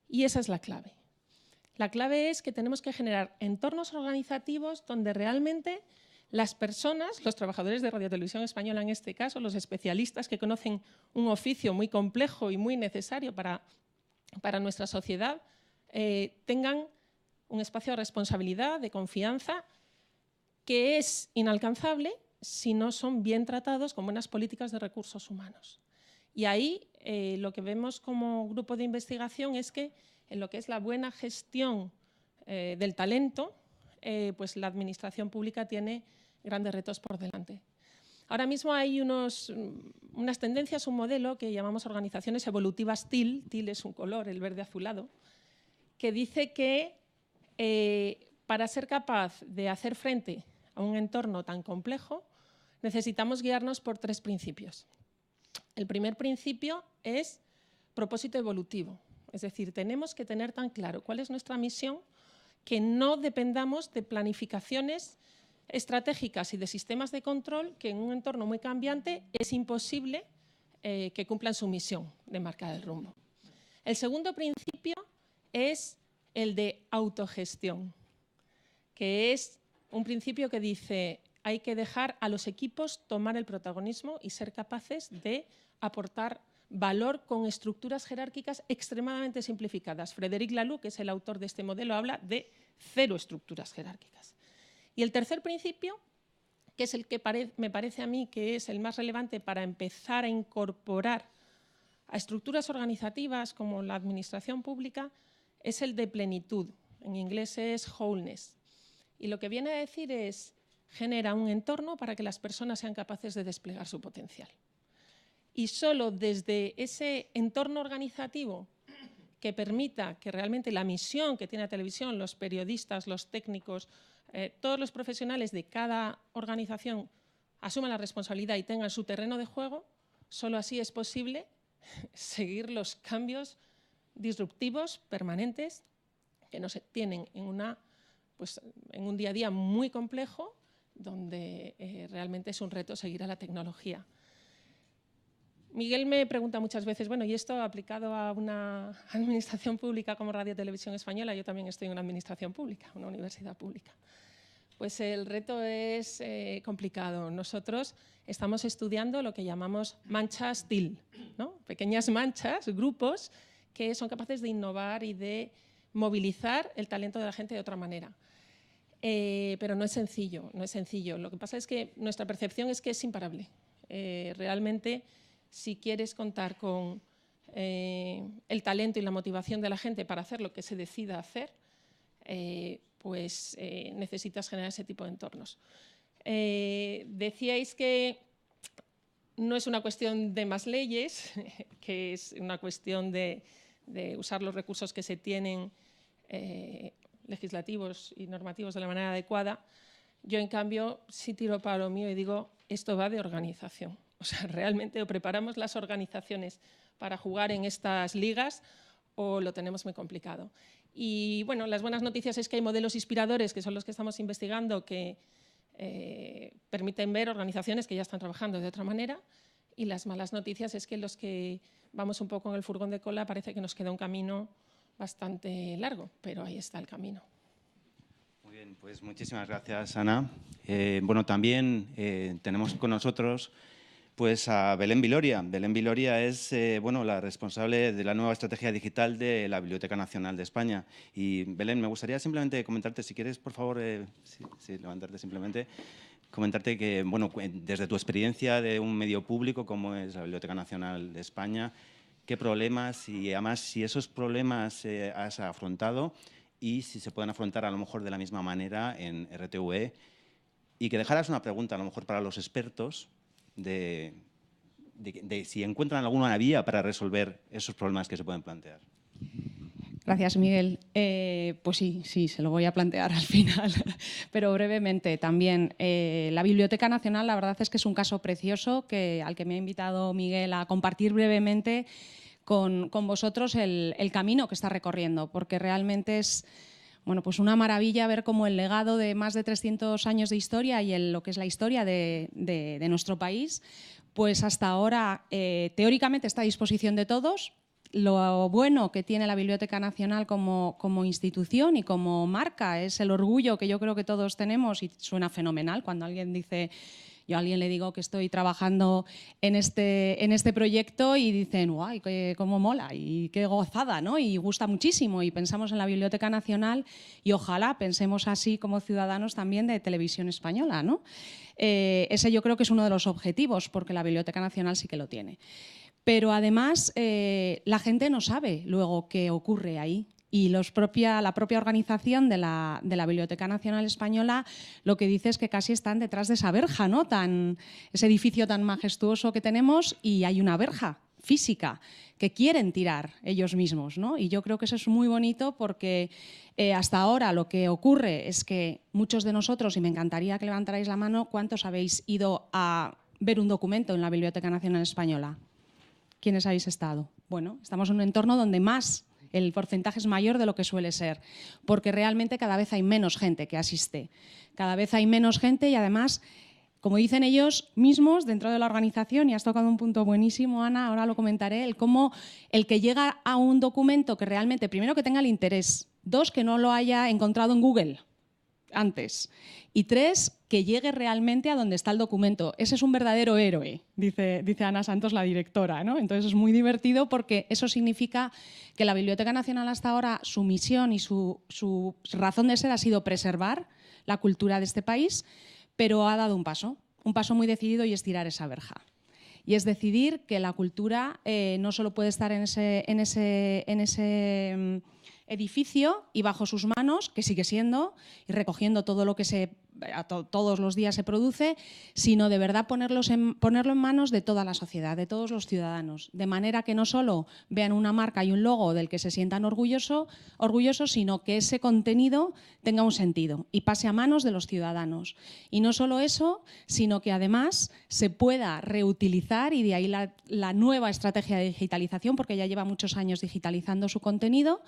Y esa es la clave. La clave es que tenemos que generar entornos organizativos donde realmente las personas, los trabajadores de Radio Televisión Española en este caso, los especialistas que conocen un oficio muy complejo y muy necesario para nuestra sociedad, tengan un espacio de responsabilidad, de confianza, que es inalcanzable si no son bien tratados con buenas políticas de recursos humanos. Y ahí lo que vemos como grupo de investigación es que en lo que es la buena gestión del talento, pues la administración pública tiene grandes retos por delante. Ahora mismo hay unas tendencias, un modelo que llamamos organizaciones evolutivas TIL, TIL es un color, el verde azulado, que dice que para ser capaz de hacer frente a un entorno tan complejo necesitamos guiarnos por 3 principios. El primer principio es propósito evolutivo, es decir, tenemos que tener tan claro cuál es nuestra misión que no dependamos de planificaciones estratégicas y de sistemas de control que en un entorno muy cambiante es imposible que cumplan su misión de marcar el rumbo. El segundo principio es el de autogestión, que es un principio que dice hay que dejar a los equipos tomar el protagonismo y ser capaces de aportar valor con estructuras jerárquicas extremadamente simplificadas. Frédéric Laloux, que es el autor de este modelo, habla de 0 estructuras jerárquicas. Y el tercer principio, que es el que me parece a mí que es el más relevante para empezar a incorporar a estructuras organizativas como la administración pública, es el de plenitud. En inglés es wholeness. Y lo que viene a decir es genera un entorno para que las personas sean capaces de desplegar su potencial. Y solo desde ese entorno organizativo que permita que realmente la misión que tiene la televisión, los periodistas, los técnicos, todos los profesionales de cada organización asuman la responsabilidad y tengan su terreno de juego, solo así es posible seguir los cambios disruptivos permanentes que nos tienen en un día a día muy complejo, donde realmente es un reto seguir a la tecnología. Miguel me pregunta muchas veces, bueno, ¿y esto aplicado a una administración pública como Radio Televisión Española? Yo también estoy en una administración pública, una universidad pública. Pues el reto es complicado. Nosotros estamos estudiando lo que llamamos manchas TIL, ¿no? Pequeñas manchas, grupos que son capaces de innovar y de movilizar el talento de la gente de otra manera. Pero no es sencillo, no es sencillo. Lo que pasa es que nuestra percepción es que es imparable. Realmente, si quieres contar con el talento y la motivación de la gente para hacer lo que se decida hacer, pues necesitas generar ese tipo de entornos. Decíais que no es una cuestión de más leyes, que es una cuestión de usar los recursos que se tienen legislativos y normativos de la manera adecuada. Yo, en cambio, sí tiro para lo mío y digo, esto va de organización. O sea, realmente o preparamos las organizaciones para jugar en estas ligas o lo tenemos muy complicado. Y bueno, las buenas noticias es que hay modelos inspiradores, que son los que estamos investigando, que permiten ver organizaciones que ya están trabajando de otra manera, y las malas noticias es que los que vamos un poco en el furgón de cola parece que nos queda un camino bastante largo, pero ahí está el camino. Muy bien, pues muchísimas gracias, Ana. Bueno, también tenemos con nosotros pues a Belén Viloria. Belén Viloria es bueno, la responsable de la nueva estrategia digital de la Biblioteca Nacional de España. Y Belén, me gustaría simplemente comentarte, si quieres, por favor, levantarte simplemente, comentarte que, bueno, desde tu experiencia de un medio público como es la Biblioteca Nacional de España, qué problemas y además si esos problemas has afrontado y si se pueden afrontar a lo mejor de la misma manera en RTV, y que dejaras una pregunta a lo mejor para los expertos de si encuentran alguna vía para resolver esos problemas que se pueden plantear. Gracias, Miguel. Pues sí, se lo voy a plantear al final, pero brevemente también. La Biblioteca Nacional, la verdad es que es un caso precioso al que me ha invitado Miguel a compartir brevemente con vosotros el camino que está recorriendo, porque realmente es bueno, pues una maravilla ver cómo el legado de más de 300 años de historia y lo que es la historia de nuestro país, pues hasta ahora teóricamente está a disposición de todos. Lo bueno que tiene la Biblioteca Nacional como institución y como marca es el orgullo que yo creo que todos tenemos, y suena fenomenal cuando alguien dice... Yo a alguien le digo que estoy trabajando en este proyecto y dicen, ¡guay, cómo mola! Y qué gozada, ¿no? Y gusta muchísimo. Y pensamos en la Biblioteca Nacional y ojalá pensemos así como ciudadanos también de Televisión Española, ¿no? Ese yo creo que es uno de los objetivos, porque la Biblioteca Nacional sí que lo tiene. Pero además la gente no sabe luego qué ocurre ahí. Y la propia organización de la Biblioteca Nacional Española lo que dice es que casi están detrás de esa verja, ¿no? Ese edificio tan majestuoso que tenemos, y hay una verja física que quieren tirar ellos mismos, ¿no? Y yo creo que eso es muy bonito porque hasta ahora lo que ocurre es que muchos de nosotros, y me encantaría que levantarais la mano, ¿cuántos habéis ido a ver un documento en la Biblioteca Nacional Española? ¿Quiénes habéis estado? Bueno, estamos en un entorno donde el porcentaje es mayor de lo que suele ser, porque realmente cada vez hay menos gente que asiste. Cada vez hay menos gente y además, como dicen ellos mismos dentro de la organización, y has tocado un punto buenísimo, Ana, ahora lo comentaré, el que llega a un documento que realmente, primero, que tenga el interés, dos, que no lo haya encontrado en Google antes, y tres, que llegue realmente a donde está el documento. Ese es un verdadero héroe, dice Ana Santos, la directora, ¿no? Entonces es muy divertido porque eso significa que la Biblioteca Nacional hasta ahora, su misión y su razón de ser ha sido preservar la cultura de este país, pero ha dado un paso muy decidido, y es tirar esa verja. Y es decidir que la cultura no solo puede estar en ese edificio y bajo sus manos, que sigue siendo, y recogiendo todo lo que todos los días se produce, sino de verdad ponerlo en manos de toda la sociedad, de todos los ciudadanos, de manera que no solo vean una marca y un logo del que se sientan orgullosos, sino que ese contenido tenga un sentido y pase a manos de los ciudadanos. Y no solo eso, sino que además se pueda reutilizar, y de ahí la nueva estrategia de digitalización, porque ya lleva muchos años digitalizando su contenido,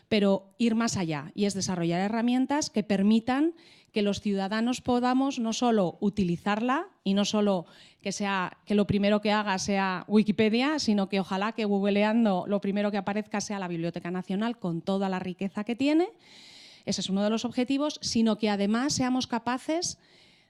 pero ir más allá, y es desarrollar herramientas que permitan que los ciudadanos podamos no solo utilizarla y no solo que lo primero que haga sea Wikipedia, sino que ojalá que googleando lo primero que aparezca sea la Biblioteca Nacional con toda la riqueza que tiene. Ese es uno de los objetivos, sino que además seamos capaces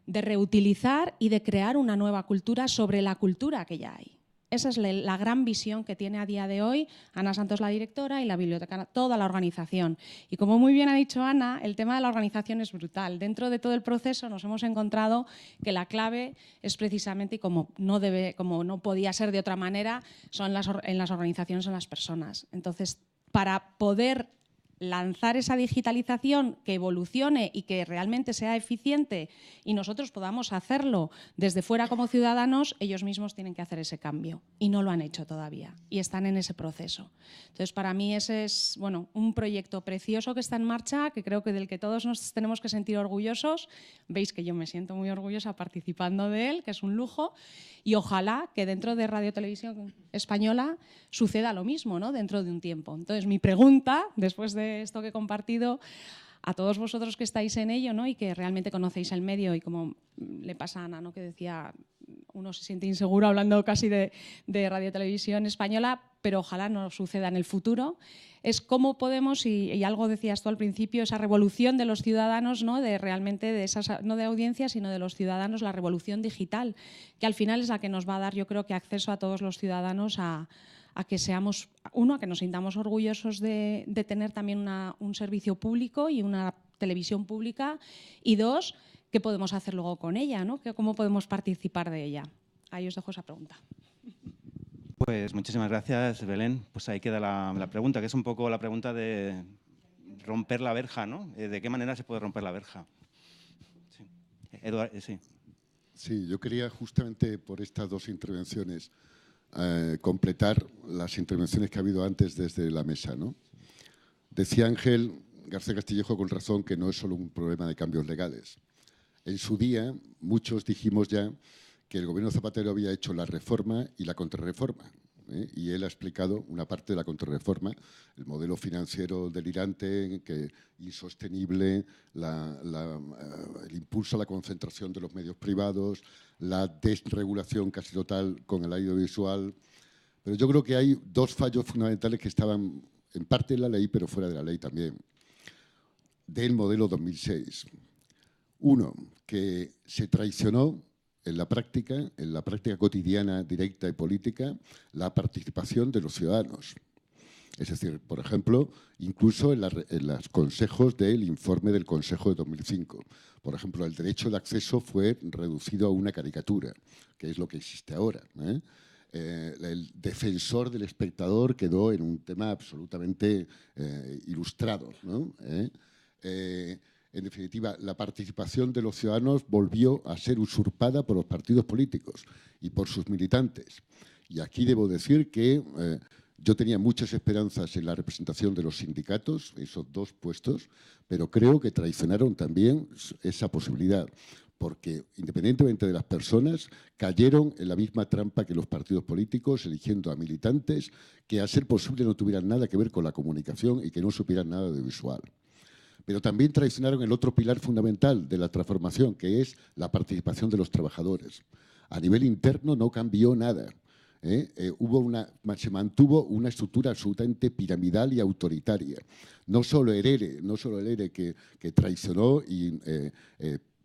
de reutilizar y de crear una nueva cultura sobre la cultura que ya hay. Esa es la gran visión que tiene a día de hoy Ana Santos, la directora, y la biblioteca, toda la organización. Y como muy bien ha dicho Ana, el tema de la organización es brutal. Dentro de todo el proceso nos hemos encontrado que la clave es precisamente, y como no podía ser de otra manera, en las organizaciones, son las personas. Entonces, para poder lanzar esa digitalización que evolucione y que realmente sea eficiente y nosotros podamos hacerlo desde fuera como ciudadanos, ellos mismos tienen que hacer ese cambio y no lo han hecho todavía y están en ese proceso. Entonces, para mí ese es un proyecto precioso que está en marcha, que creo que del que todos nos tenemos que sentir orgullosos. Veis que yo me siento muy orgullosa participando de él, que es un lujo, y ojalá que dentro de Radio Televisión Española suceda lo mismo, ¿no? Dentro de un tiempo. Entonces, mi pregunta, después de esto que he compartido, a todos vosotros que estáis en ello, ¿no? Y que realmente conocéis el medio, y como le pasa a Ana, ¿no? Que decía, uno se siente inseguro hablando casi de Radio Televisión Española, pero ojalá no suceda en el futuro, es cómo podemos, y algo decías tú al principio, esa revolución de los ciudadanos, ¿no? De realmente, de esas, no de audiencias, sino de los ciudadanos, la revolución digital, que al final es la que nos va a dar, yo creo, que acceso a todos los ciudadanos a que seamos, uno, a que nos sintamos orgullosos de tener también un servicio público y una televisión pública, y dos, qué podemos hacer luego con ella, ¿no? Cómo podemos participar de ella. Ahí os dejo esa pregunta. Pues muchísimas gracias, Belén. Pues ahí queda la pregunta, que es un poco la pregunta de romper la verja, ¿no? ¿De qué manera se puede romper la verja? Sí. Eduardo, sí. Sí, yo quería justamente por estas dos intervenciones completar las intervenciones que ha habido antes desde la mesa, ¿no? Decía Ángel García Castillejo con razón que no es solo un problema de cambios legales. En su día, muchos dijimos ya que el gobierno Zapatero había hecho la reforma y la contrarreforma, y él ha explicado una parte de la contrarreforma, el modelo financiero delirante, insostenible, el impulso a la concentración de los medios privados, la desregulación casi total con el audiovisual. Pero yo creo que hay dos fallos fundamentales que estaban en parte en la ley, pero fuera de la ley también, del modelo 2006. Uno, que se traicionó en la práctica cotidiana, directa y política, la participación de los ciudadanos. Es decir, por ejemplo, incluso en los consejos del informe del Consejo de 2005. Por ejemplo, el derecho de acceso fue reducido a una caricatura, que es lo que existe ahora, el defensor del espectador quedó en un tema absolutamente ilustrado, ¿no? En definitiva, la participación de los ciudadanos volvió a ser usurpada por los partidos políticos y por sus militantes. Y aquí debo decir que yo tenía muchas esperanzas en la representación de los sindicatos, esos dos puestos, pero creo que traicionaron también esa posibilidad, porque independientemente de las personas, cayeron en la misma trampa que los partidos políticos, eligiendo a militantes que, a ser posible, no tuvieran nada que ver con la comunicación y que no supieran nada de visual. Pero también traicionaron el otro pilar fundamental de la transformación, que es la participación de los trabajadores. A nivel interno no cambió nada. Se mantuvo una estructura absolutamente piramidal y autoritaria. No solo el ERE que traicionó y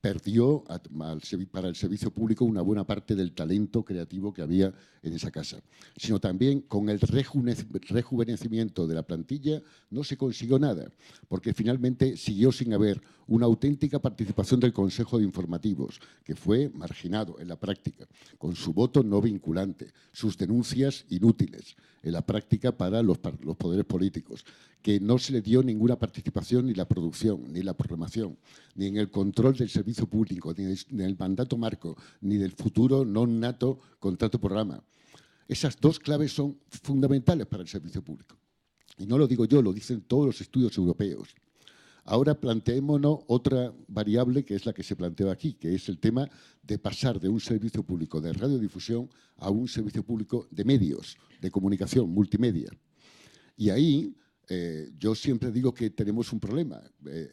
perdió para el servicio público una buena parte del talento creativo que había en esa casa, sino también con el rejuvenecimiento de la plantilla no se consiguió nada, porque finalmente siguió sin haber una auténtica participación del Consejo de Informativos, que fue marginado en la práctica, con su voto no vinculante, sus denuncias inútiles en la práctica para los poderes políticos, que no se le dio ninguna participación ni la producción, ni la programación, ni en el control del servicio público, ni en el mandato marco, ni del futuro non nato contrato-programa. Esas dos claves son fundamentales para el servicio público. Y no lo digo yo, lo dicen todos los estudios europeos. Ahora planteémonos otra variable que es la que se planteó aquí, que es el tema de pasar de un servicio público de radiodifusión a un servicio público de medios, de comunicación, multimedia. Y ahí yo siempre digo que tenemos un problema.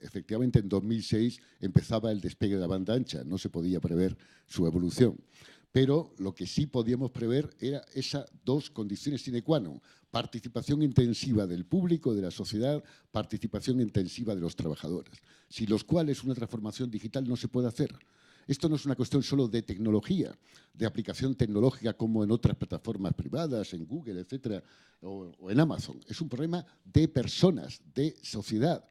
Efectivamente, en 2006 empezaba el despegue de la banda ancha, no se podía prever su evolución. Pero lo que sí podíamos prever era esas dos condiciones sine qua non: participación intensiva del público, de la sociedad, participación intensiva de los trabajadores, sin los cuales una transformación digital no se puede hacer. Esto no es una cuestión solo de tecnología, de aplicación tecnológica como en otras plataformas privadas, en Google, etcétera, o en Amazon. Es un problema de personas, de sociedad.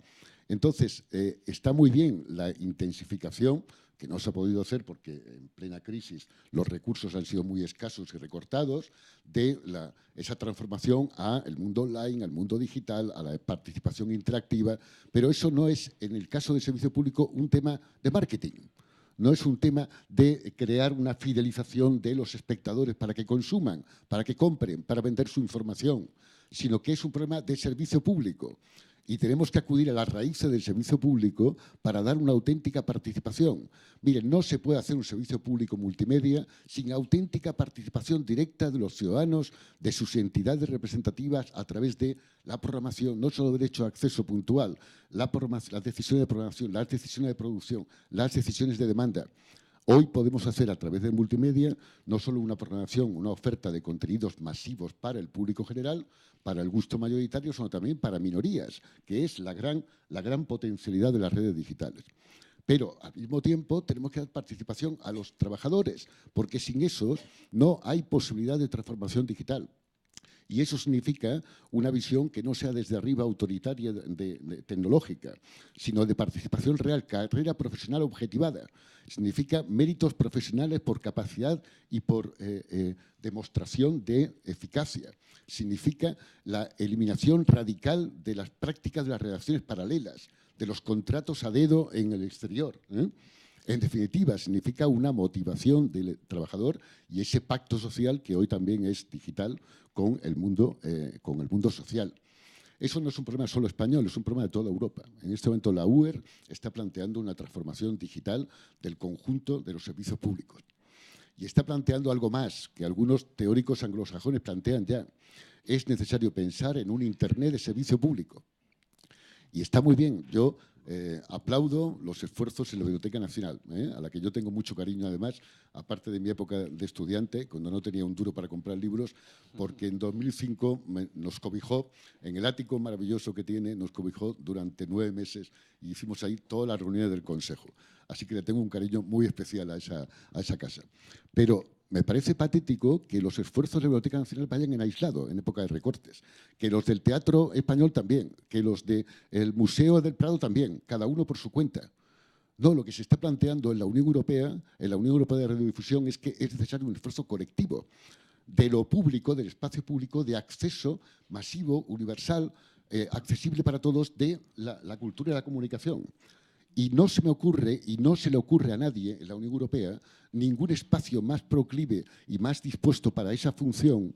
Entonces, está muy bien la intensificación que no se ha podido hacer porque en plena crisis los recursos han sido muy escasos y recortados, de esa transformación al mundo online, al mundo digital, a la participación interactiva, pero eso no es, en el caso del servicio público, un tema de marketing. No es un tema de crear una fidelización de los espectadores para que consuman, para que compren, para vender su información, sino que es un problema de servicio público. Y tenemos que acudir a las raíces del servicio público para dar una auténtica participación. Miren, no se puede hacer un servicio público multimedia sin auténtica participación directa de los ciudadanos, de sus entidades representativas a través de la programación, no solo derecho a acceso puntual, las decisiones de programación, las decisiones de producción, las decisiones de demanda. Hoy podemos hacer a través del multimedia no solo una programación, una oferta de contenidos masivos para el público general, para el gusto mayoritario, sino también para minorías, que es la gran potencialidad de las redes digitales. Pero al mismo tiempo tenemos que dar participación a los trabajadores, porque sin eso no hay posibilidad de transformación digital. Y eso significa una visión que no sea desde arriba autoritaria tecnológica, sino de participación real, carrera profesional objetivada. Significa méritos profesionales por capacidad y por demostración de eficacia. Significa la eliminación radical de las prácticas de las redacciones paralelas, de los contratos a dedo en el exterior. En definitiva, significa una motivación del trabajador y ese pacto social que hoy también es digital con el mundo social. Eso no es un problema solo español, es un problema de toda Europa. En este momento la UER está planteando una transformación digital del conjunto de los servicios públicos. Y está planteando algo más que algunos teóricos anglosajones plantean ya. Es necesario pensar en un Internet de servicio público. Y está muy bien. Yo aplaudo los esfuerzos en la Biblioteca Nacional, a la que yo tengo mucho cariño además, aparte de mi época de estudiante, cuando no tenía un duro para comprar libros, porque en 2005 nos cobijó, en el ático maravilloso que tiene, nos cobijó durante 9 meses y hicimos ahí todas las reuniones del Consejo. Así que le tengo un cariño muy especial a esa casa. Pero me parece patético que los esfuerzos de la Biblioteca Nacional vayan en aislado, en época de recortes. Que los del Teatro Español también, que los del Museo del Prado también, cada uno por su cuenta. No, lo que se está planteando en la Unión Europea de Radiodifusión, es que es necesario un esfuerzo colectivo de lo público, del espacio público, de acceso masivo, universal, accesible para todos, de la cultura y la comunicación. Y no se me ocurre, y no se le ocurre a nadie en la Unión Europea, ningún espacio más proclive y más dispuesto para esa función,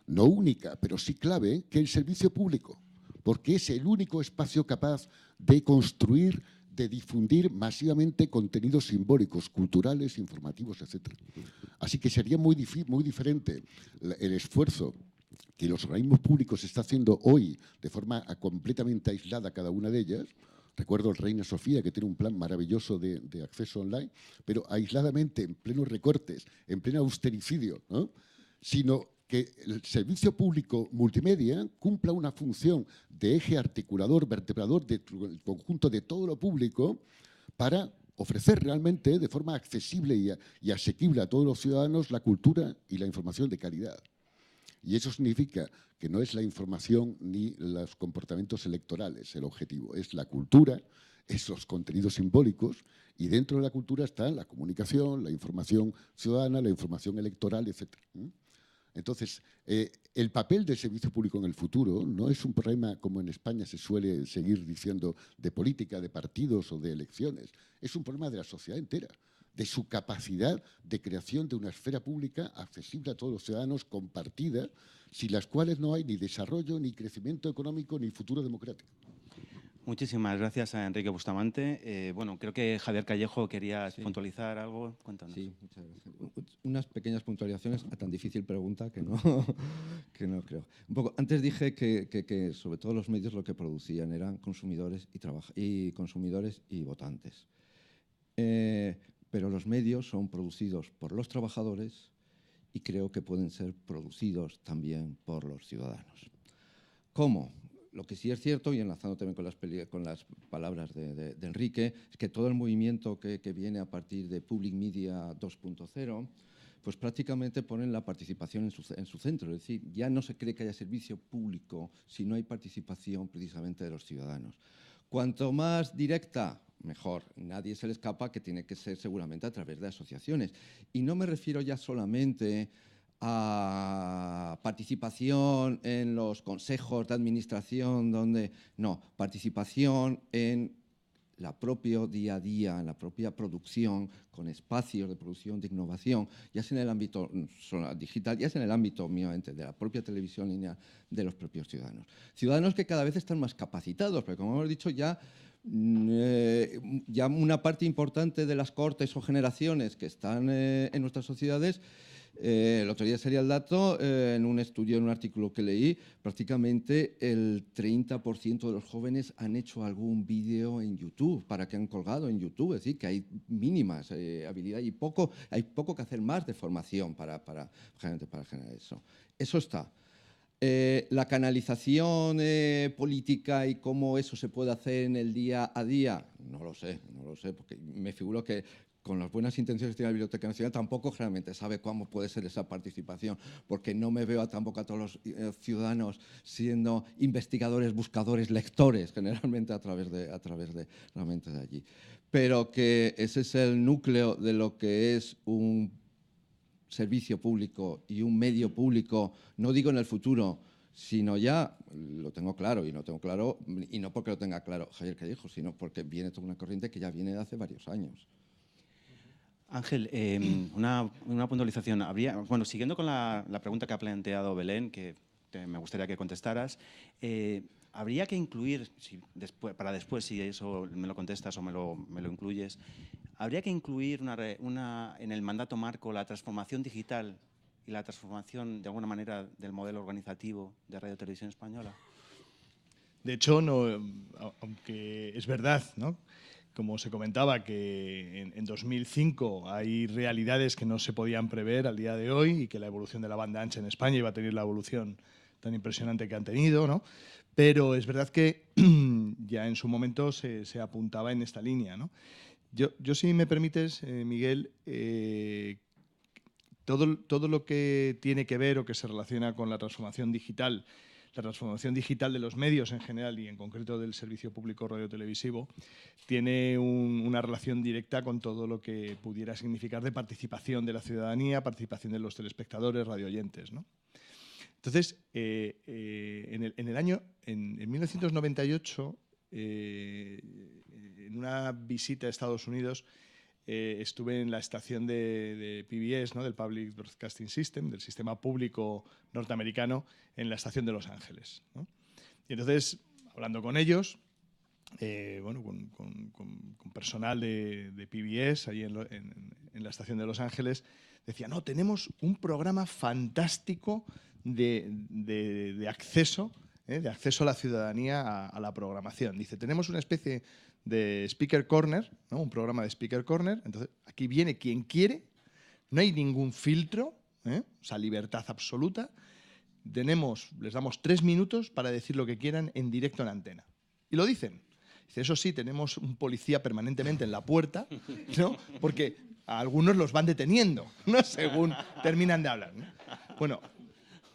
no única, pero sí clave, que el servicio público, porque es el único espacio capaz de construir, de difundir masivamente contenidos simbólicos, culturales, informativos, etc. Así que sería muy diferente el esfuerzo que los organismos públicos están haciendo hoy de forma completamente aislada cada una de ellas. Recuerdo el Reina Sofía, que tiene un plan maravilloso de acceso online, pero aisladamente, en plenos recortes, en pleno austericidio, ¿no? Sino que el servicio público multimedia cumpla una función de eje articulador, vertebrador del conjunto de todo lo público para ofrecer realmente de forma accesible y asequible a todos los ciudadanos la cultura y la información de calidad. Y eso significa que no es la información ni los comportamientos electorales el objetivo, es la cultura, es los contenidos simbólicos, y dentro de la cultura está la comunicación, la información ciudadana, la información electoral, etc. Entonces, el papel del servicio público en el futuro no es un problema, como en España se suele seguir diciendo, de política, de partidos o de elecciones, es un problema de la sociedad entera, de su capacidad de creación de una esfera pública accesible a todos los ciudadanos, compartida, sin las cuales no hay ni desarrollo, ni crecimiento económico, ni futuro democrático. Muchísimas gracias a Enrique Bustamante. Bueno, creo que Javier Callejo quería puntualizar algo. Cuéntanos. Sí, muchas gracias. Unas pequeñas puntualizaciones a tan difícil pregunta que no, que no creo. Un poco, antes dije que sobre todo los medios lo que producían eran consumidores y consumidores y votantes. Pero los medios son producidos por los trabajadores y creo que pueden ser producidos también por los ciudadanos. ¿Cómo? Lo que sí es cierto, y enlazando también con las palabras de Enrique, es que todo el movimiento que viene a partir de Public Media 2.0, pues prácticamente ponen la participación en su centro. Es decir, ya no se cree que haya servicio público si no hay participación precisamente de los ciudadanos. Cuanto más directa, mejor. Nadie se le escapa que tiene que ser seguramente a través de asociaciones. Y no me refiero ya solamente a participación en los consejos de administración, no, participación en la propio día a día, en la propia producción, con espacios de producción, de innovación, ya sea en el ámbito digital, ya sea en el ámbito, obviamente, de la propia televisión lineal, de los propios ciudadanos. Ciudadanos que cada vez están más capacitados, porque como hemos dicho ya una parte importante de las cohortes o generaciones que están en nuestras sociedades. El otro día salía el dato, en un estudio, en un artículo que leí, prácticamente el 30% de los jóvenes han hecho algún vídeo en YouTube, para que han colgado en YouTube, es decir, que hay mínimas habilidades y hay poco que hacer más de formación para generar eso. Eso está. La canalización política y cómo eso se puede hacer en el día a día, no lo sé, porque me figuro que con las buenas intenciones que tiene la Biblioteca Nacional tampoco generalmente sabe cómo puede ser esa participación, porque no me veo tampoco a todos los ciudadanos siendo investigadores, buscadores, lectores, generalmente a través de realmente de allí. Pero que ese es el núcleo de lo que es un servicio público y un medio público, no digo en el futuro, sino ya lo tengo claro, y no porque lo tenga claro Javier Callejo, sino porque viene toda una corriente que ya viene de hace varios años. Ángel, una puntualización. Siguiendo con la pregunta que ha planteado Belén, que me gustaría que contestaras, habría que incluir, para después, si eso me lo contestas o me lo incluyes, habría que incluir en el mandato marco la transformación digital y la transformación, de alguna manera, del modelo organizativo de Radio Televisión Española. De hecho, aunque es verdad, ¿no?, como se comentaba, que en 2005 hay realidades que no se podían prever al día de hoy y que la evolución de la banda ancha en España iba a tener la evolución tan impresionante que han tenido, ¿no? Pero es verdad que ya en su momento se apuntaba en esta línea, ¿no? Yo, si me permites, Miguel, todo lo que tiene que ver o que se relaciona con la transformación digital de los medios en general y en concreto del servicio público radiotelevisivo, tiene una relación directa con todo lo que pudiera significar de participación de la ciudadanía, participación de los telespectadores, radioyentes, ¿no? Entonces, en 1998, en una visita a Estados Unidos, estuve en la estación de PBS, ¿no?, del Public Broadcasting System, del sistema público norteamericano, en la estación de Los Ángeles, ¿no? Y entonces, hablando con ellos, con personal de PBS, ahí en la estación de Los Ángeles, decía, no, tenemos un programa fantástico de acceso a la ciudadanía a la programación. Dice, tenemos una especie de Speaker Corner, ¿no?, un programa de Speaker Corner. Entonces, aquí viene quien quiere, no hay ningún filtro, o sea, libertad absoluta. Les damos 3 minutos para decir lo que quieran en directo en antena. Y lo dicen. Dice, eso sí, tenemos un policía permanentemente en la puerta, ¿no?, porque a algunos los van deteniendo, ¿no?, según terminan de hablar, ¿no? Bueno,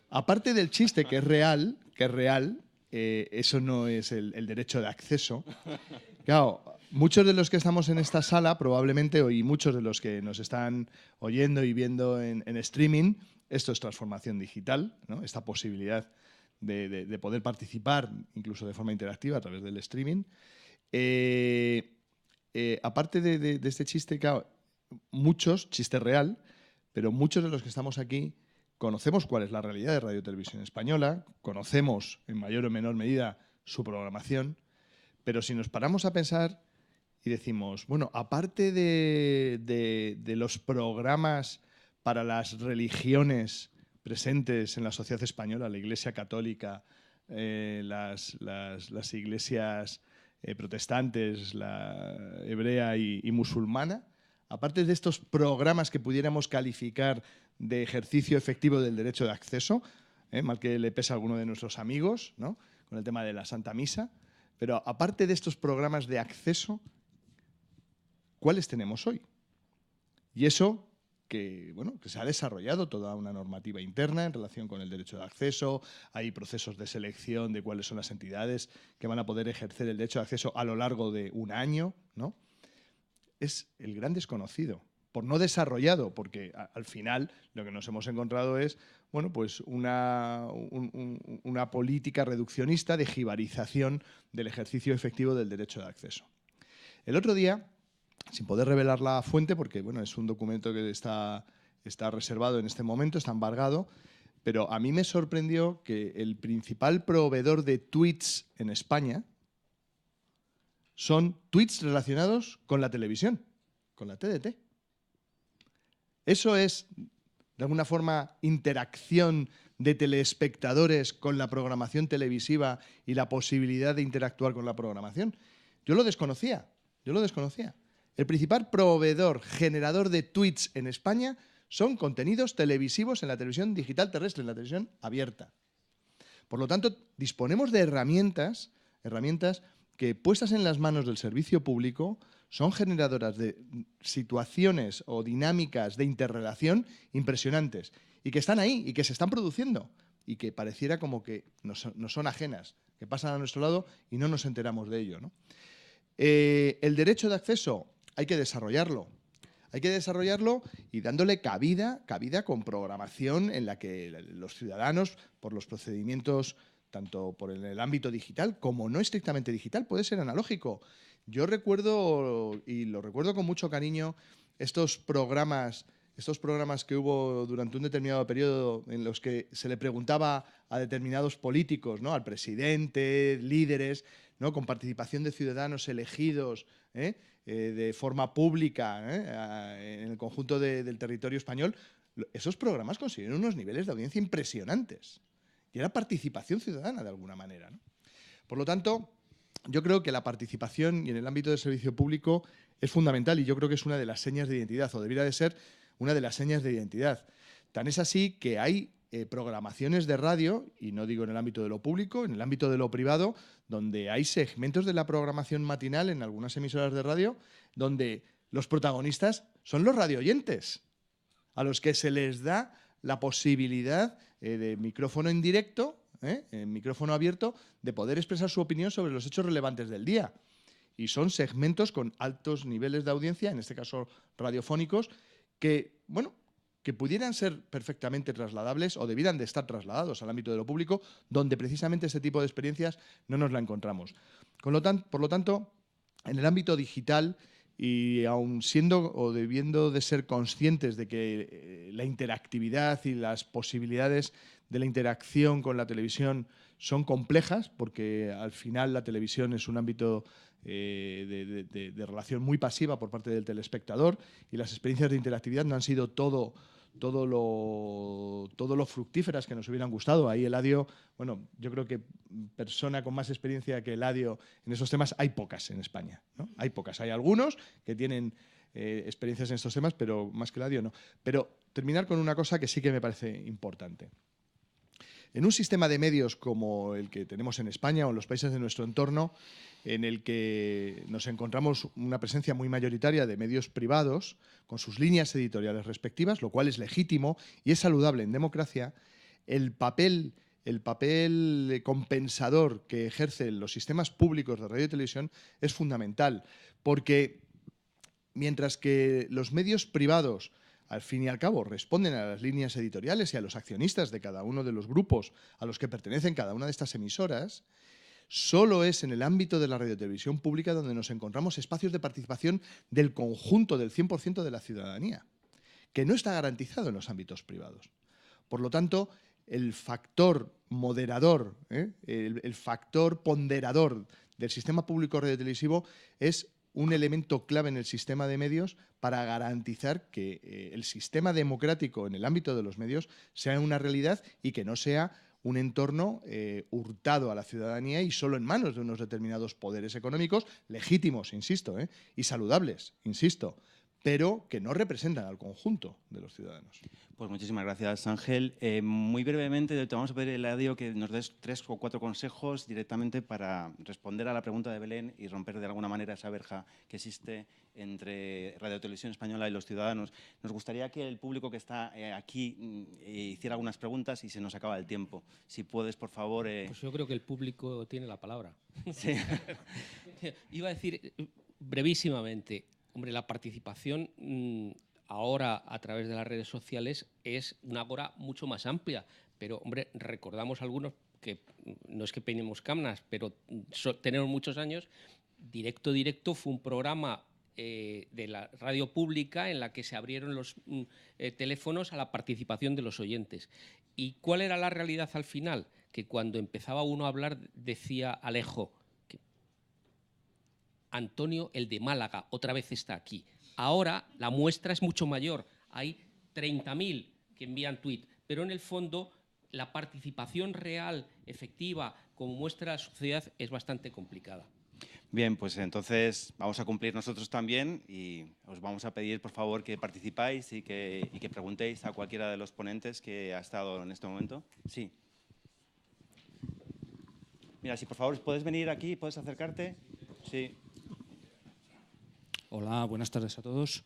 aparte del chiste, que es real, eso no es el derecho de acceso. Claro, muchos de los que estamos en esta sala, probablemente, y muchos de los que nos están oyendo y viendo en streaming, esto es transformación digital, ¿no?, esta posibilidad de poder participar, incluso de forma interactiva, a través del streaming. Aparte de este chiste, claro, chiste real, pero muchos de los que estamos aquí conocemos cuál es la realidad de Radio Televisión Española, conocemos en mayor o menor medida su programación, pero si nos paramos a pensar y decimos, bueno, aparte de los programas para las religiones presentes en la sociedad española, la Iglesia Católica, las iglesias protestantes, la hebrea y musulmana, aparte de estos programas que pudiéramos calificar de ejercicio efectivo del derecho de acceso, mal que le pese a alguno de nuestros amigos, ¿no?, con el tema de la Santa Misa, pero aparte de estos programas de acceso, ¿cuáles tenemos hoy? Y eso que se ha desarrollado toda una normativa interna en relación con el derecho de acceso, hay procesos de selección de cuáles son las entidades que van a poder ejercer el derecho de acceso a lo largo de un año, ¿no? Es el gran desconocido, por no desarrollado, porque al final lo que nos hemos encontrado es pues una política reduccionista de jibarización del ejercicio efectivo del derecho de acceso. El otro día, sin poder revelar la fuente, porque es un documento que está reservado en este momento, está embargado, pero a mí me sorprendió que el principal proveedor de tweets en España son tweets relacionados con la televisión, con la TDT. Eso es, de alguna forma, interacción de telespectadores con la programación televisiva y la posibilidad de interactuar con la programación. Yo lo desconocía. El principal proveedor generador de tweets en España son contenidos televisivos en la televisión digital terrestre, en la televisión abierta. Por lo tanto, disponemos de herramientas que, puestas en las manos del servicio público, son generadoras de situaciones o dinámicas de interrelación impresionantes y que están ahí y que se están produciendo y que pareciera como que nos son ajenas, que pasan a nuestro lado y no nos enteramos de ello, ¿no? El derecho de acceso hay que desarrollarlo. Hay que desarrollarlo y dándole cabida con programación en la que los ciudadanos, por los procedimientos, tanto por el ámbito digital como no estrictamente digital, puede ser analógico. Yo recuerdo, y lo recuerdo con mucho cariño, estos programas que hubo durante un determinado periodo en los que se le preguntaba a determinados políticos, ¿no? Al presidente, líderes, ¿no? Con participación de ciudadanos elegidos de forma pública en el conjunto del territorio español. Esos programas consiguieron unos niveles de audiencia impresionantes. Y era participación ciudadana de alguna manera, ¿no? Por lo tanto, yo creo que la participación y en el ámbito del servicio público es fundamental y yo creo que es una de las señas de identidad, o debiera de ser una de las señas de identidad. Tan es así que hay programaciones de radio, y no digo en el ámbito de lo público, en el ámbito de lo privado, donde hay segmentos de la programación matinal en algunas emisoras de radio donde los protagonistas son los radioyentes, a los que se les da la posibilidad de micrófono en directo, en micrófono abierto, de poder expresar su opinión sobre los hechos relevantes del día. Y son segmentos con altos niveles de audiencia, en este caso radiofónicos, que pudieran ser perfectamente trasladables o debieran de estar trasladados al ámbito de lo público, donde precisamente ese tipo de experiencias no nos la encontramos. Por lo tanto, en el ámbito digital, y aun siendo o debiendo de ser conscientes de que la interactividad y las posibilidades de la interacción con la televisión son complejas, porque al final la televisión es un ámbito de relación muy pasiva por parte del telespectador y las experiencias de interactividad no han sido todo lo fructíferas que nos hubieran gustado. Ahí Eladio, yo creo que persona con más experiencia que Eladio en esos temas hay pocas en España, ¿no? Hay pocas. Hay algunos que tienen experiencias en estos temas, pero más que Eladio no. Pero terminar con una cosa que sí que me parece importante. En un sistema de medios como el que tenemos en España o en los países de nuestro entorno, en el que nos encontramos una presencia muy mayoritaria de medios privados con sus líneas editoriales respectivas, lo cual es legítimo y es saludable en democracia, el papel compensador que ejercen los sistemas públicos de radio y televisión es fundamental, porque mientras que los medios privados al fin y al cabo responden a las líneas editoriales y a los accionistas de cada uno de los grupos a los que pertenecen cada una de estas emisoras, solo es en el ámbito de la radiotelevisión pública donde nos encontramos espacios de participación del conjunto, del 100% de la ciudadanía, que no está garantizado en los ámbitos privados. Por lo tanto, el factor moderador, el factor ponderador del sistema público radiotelevisivo es un elemento clave en el sistema de medios para garantizar que el sistema democrático en el ámbito de los medios sea una realidad y que no sea un entorno hurtado a la ciudadanía y solo en manos de unos determinados poderes económicos, legítimos, insisto, y saludables, insisto, pero que no representan al conjunto de los ciudadanos. Pues muchísimas gracias, Ángel. Muy brevemente te vamos a pedir, Eladio, que nos des 3 o 4 consejos directamente para responder a la pregunta de Belén y romper de alguna manera esa verja que existe entre Radio Televisión Española y los ciudadanos. Nos gustaría que el público que está aquí hiciera algunas preguntas y se nos acaba el tiempo. Si puedes, por favor… Pues yo creo que el público tiene la palabra. Sí. Iba a decir brevísimamente, hombre, la participación ahora a través de las redes sociales es una agora mucho más amplia, pero, hombre, recordamos algunos que no es que peinemos canas, pero tenemos muchos años. Directo fue un programa de la radio pública en la que se abrieron los teléfonos a la participación de los oyentes. ¿Y cuál era la realidad al final? Que cuando empezaba uno a hablar decía Alejo, Antonio, el de Málaga, otra vez está aquí. Ahora la muestra es mucho mayor. Hay 30.000 que envían tuit, pero en el fondo la participación real, efectiva, como muestra la sociedad, es bastante complicada. Bien, pues entonces vamos a cumplir nosotros también y os vamos a pedir, por favor, que participáis y que preguntéis a cualquiera de los ponentes que ha estado en este momento. Sí. Mira, si por favor puedes venir aquí, puedes acercarte. Sí. Hola, buenas tardes a todos.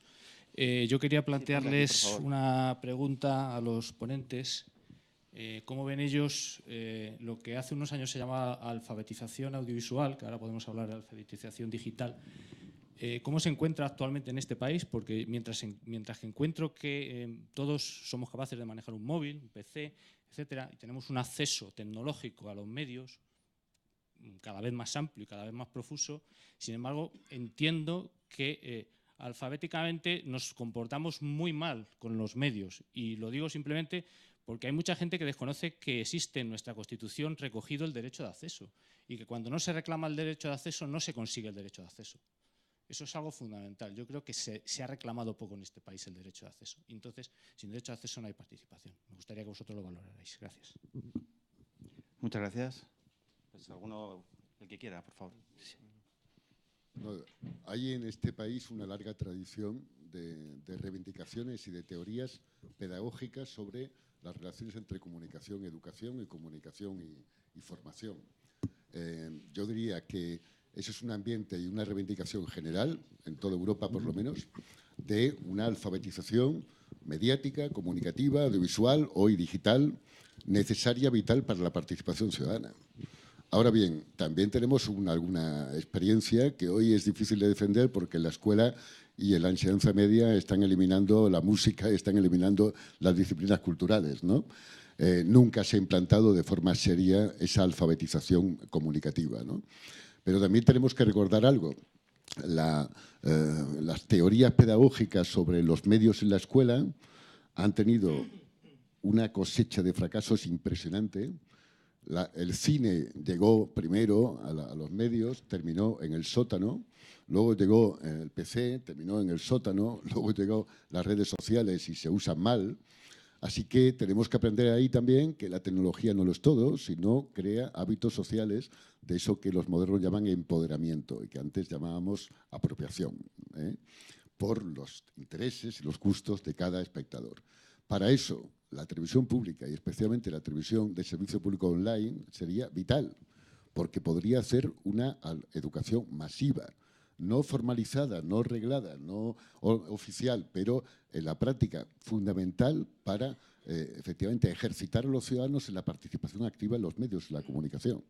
Yo quería plantearles una pregunta a los ponentes. ¿Cómo ven ellos lo que hace unos años se llamaba alfabetización audiovisual, que ahora podemos hablar de alfabetización digital? ¿Cómo se encuentra actualmente en este país? Porque mientras que encuentro que todos somos capaces de manejar un móvil, un PC, etcétera, y tenemos un acceso tecnológico a los medios cada vez más amplio y cada vez más profuso, sin embargo, entiendo que alfabéticamente nos comportamos muy mal con los medios. Y lo digo simplemente porque hay mucha gente que desconoce que existe en nuestra Constitución recogido el derecho de acceso y que cuando no se reclama el derecho de acceso no se consigue el derecho de acceso. Eso es algo fundamental. Yo creo que se ha reclamado poco en este país el derecho de acceso. Entonces, sin derecho de acceso no hay participación. Me gustaría que vosotros lo valorarais. Gracias. Muchas gracias. Pues alguno, el que quiera, por favor. Sí. No, hay en este país una larga tradición de reivindicaciones y de teorías pedagógicas sobre las relaciones entre comunicación, educación y comunicación y formación. Yo diría que eso es un ambiente y una reivindicación general, en toda Europa por lo menos, de una alfabetización mediática, comunicativa, audiovisual, hoy digital, necesaria, vital para la participación ciudadana. Ahora bien, también tenemos alguna experiencia que hoy es difícil de defender porque la escuela y la enseñanza media están eliminando la música, están eliminando las disciplinas culturales, ¿no? Nunca se ha implantado de forma seria esa alfabetización comunicativa, ¿no? Pero también tenemos que recordar algo. Las teorías pedagógicas sobre los medios en la escuela han tenido una cosecha de fracasos impresionante. El cine llegó primero a los medios, terminó en el sótano, luego llegó el PC, terminó en el sótano, luego llegó las redes sociales y se usan mal. Así que tenemos que aprender ahí también que la tecnología no lo es todo, sino crea hábitos sociales de eso que los modernos llaman empoderamiento y que antes llamábamos apropiación, por los intereses y los gustos de cada espectador. Para eso, la televisión pública y especialmente la televisión de servicio público online sería vital, porque podría hacer una educación masiva, no formalizada, no reglada, no oficial, pero en la práctica fundamental para efectivamente ejercitar a los ciudadanos en la participación activa en los medios de la comunicación.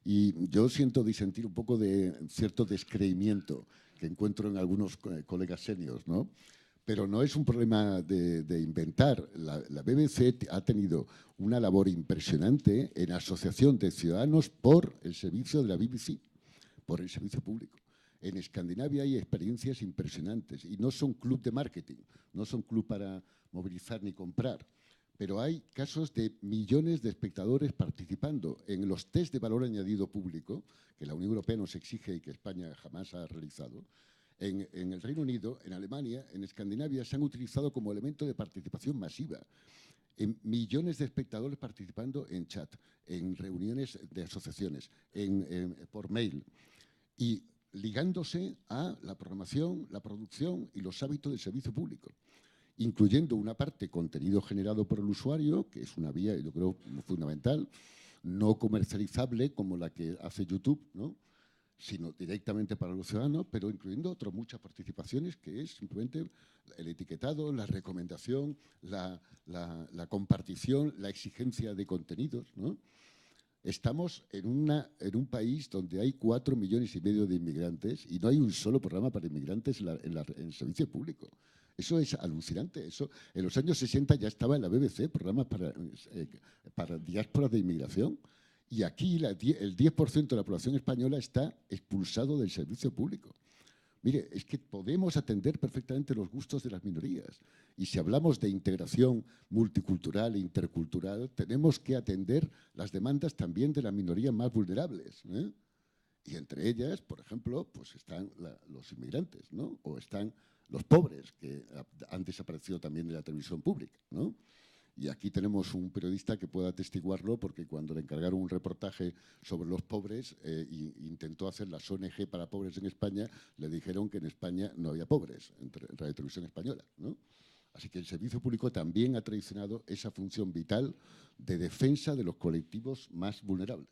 Y yo siento disentir un poco de cierto descreimiento que encuentro en algunos colegas seniors, ¿no? Pero no es un problema de inventar. La BBC ha tenido una labor impresionante en asociación de ciudadanos por el servicio de la BBC, por el servicio público. En Escandinavia hay experiencias impresionantes y no son club de marketing, no son club para movilizar ni comprar, pero hay casos de millones de espectadores participando en los test de valor añadido público que la Unión Europea nos exige y que España jamás ha realizado. En el Reino Unido, en Alemania, en Escandinavia se han utilizado como elemento de participación masiva. En millones de espectadores participando en chat, en reuniones de asociaciones, por mail. Y ligándose a la programación, la producción y los hábitos del servicio público, incluyendo una parte contenido generado por el usuario, que es una vía, yo creo, fundamental, no comercializable como la que hace YouTube, ¿no?, sino directamente para los ciudadanos, pero incluyendo otras muchas participaciones, que es simplemente el etiquetado, la recomendación, la compartición, la exigencia de contenidos, ¿no? Estamos en un país donde hay 4,5 millones de inmigrantes y no hay un solo programa para inmigrantes en el servicio público. Eso es alucinante. Eso, en los años 60 ya estaba en la BBC, programas para diásporas de inmigración. Y aquí el 10% de la población española está expulsado del servicio público. Mire, es que podemos atender perfectamente los gustos de las minorías. Y si hablamos de integración multicultural e intercultural, tenemos que atender las demandas también de las minorías más vulnerables, ¿eh? Y entre ellas, por ejemplo, pues están los inmigrantes, ¿no? O están los pobres, que han desaparecido también de la televisión pública, ¿no? Y aquí tenemos un periodista que pueda atestiguarlo, porque cuando le encargaron un reportaje sobre los pobres intentó hacer las ONG para pobres en España, le dijeron que en España no había pobres en Radio Televisión Española, ¿no? Así que el servicio público también ha traicionado esa función vital de defensa de los colectivos más vulnerables.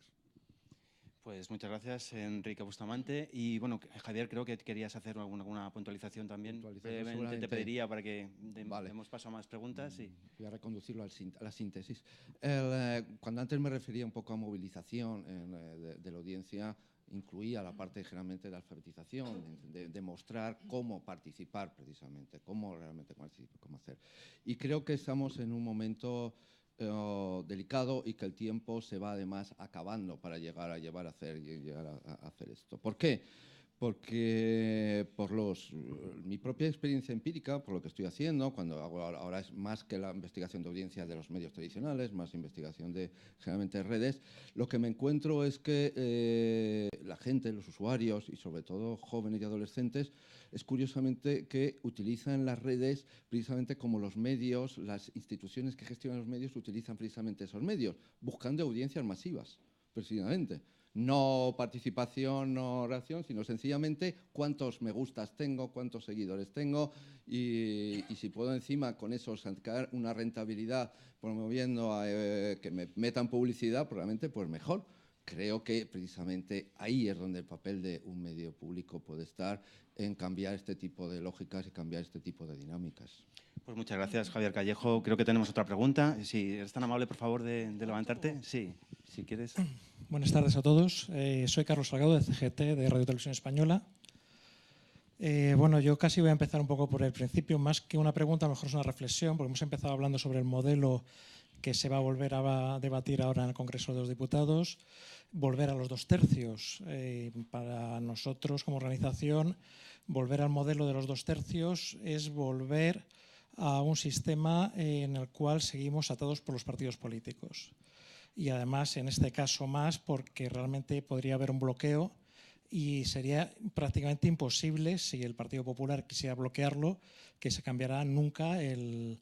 Pues muchas gracias, Enrique Bustamante. Y bueno, Javier, creo que querías hacer alguna puntualización también. Brevemente te pediría para que demos paso a más preguntas. Y voy a reconducirlo a la síntesis. Cuando antes me refería un poco a movilización de la audiencia, incluía la parte generalmente de alfabetización, de mostrar cómo participar precisamente, cómo realmente participar, cómo hacer. Y creo que estamos en un momento delicado y que el tiempo se va además acabando para llegar a hacer esto. ¿Por qué? Porque mi propia experiencia empírica, por lo que estoy haciendo, cuando hago ahora es más que la investigación de audiencia de los medios tradicionales, más investigación de generalmente redes, lo que me encuentro es que la gente, los usuarios y sobre todo jóvenes y adolescentes, es curiosamente que utilizan las redes precisamente como los medios, las instituciones que gestionan los medios utilizan precisamente esos medios, buscando audiencias masivas, precisamente. No participación, no reacción, sino sencillamente cuántos me gustas tengo, cuántos seguidores tengo y si puedo encima con eso sacar una rentabilidad promoviendo que me metan publicidad, probablemente pues mejor. Creo que precisamente ahí es donde el papel de un medio público puede estar en cambiar este tipo de lógicas y cambiar este tipo de dinámicas. Pues muchas gracias, Javier Callejo. Creo que tenemos otra pregunta. Si eres tan amable, por favor, de levantarte. Sí, si quieres. Buenas tardes a todos. Soy Carlos Salgado, de CGT, de Radio Televisión Española. Bueno, yo casi voy a empezar un poco por el principio. Más que una pregunta, a lo mejor es una reflexión, porque hemos empezado hablando sobre el modelo que se va a volver a debatir ahora en el Congreso de los Diputados, volver a los 2 tercios. Para nosotros, como organización, volver al modelo de los 2 tercios es volver a un sistema en el cual seguimos atados por los partidos políticos. Y además, en este caso más, porque realmente podría haber un bloqueo y sería prácticamente imposible, si el Partido Popular quisiera bloquearlo, que se cambiara nunca el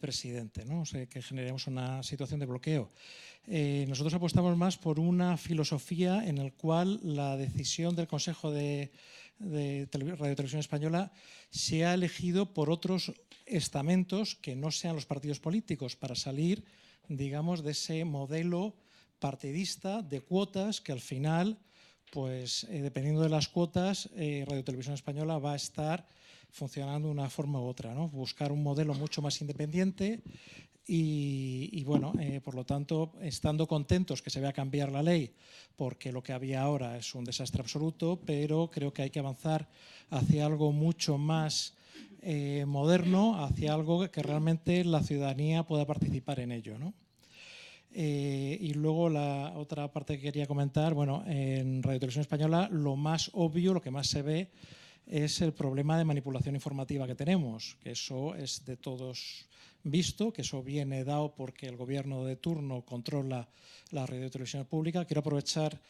presidente, ¿no? O sea, que generemos una situación de bloqueo. Nosotros apostamos más por una filosofía en la cual la decisión del Consejo de Radio Televisión Española se ha elegido por otros estamentos que no sean los partidos políticos para salir, digamos, de ese modelo partidista de cuotas que al final, pues dependiendo de las cuotas, Radio Televisión Española va a estar funcionando de una forma u otra, ¿no? Buscar un modelo mucho más independiente y bueno, por lo tanto, estando contentos que se vaya a cambiar la ley, porque lo que había ahora es un desastre absoluto, pero creo que hay que avanzar hacia algo mucho más moderno, hacia algo que realmente la ciudadanía pueda participar en ello, ¿no? Y luego la otra parte que quería comentar, bueno, en Radio Televisión Española lo más obvio, lo que más se ve es el problema de manipulación informativa que tenemos, que eso es de todos visto, que eso viene dado porque el gobierno de turno controla la radio televisión pública. Quiero aprovechar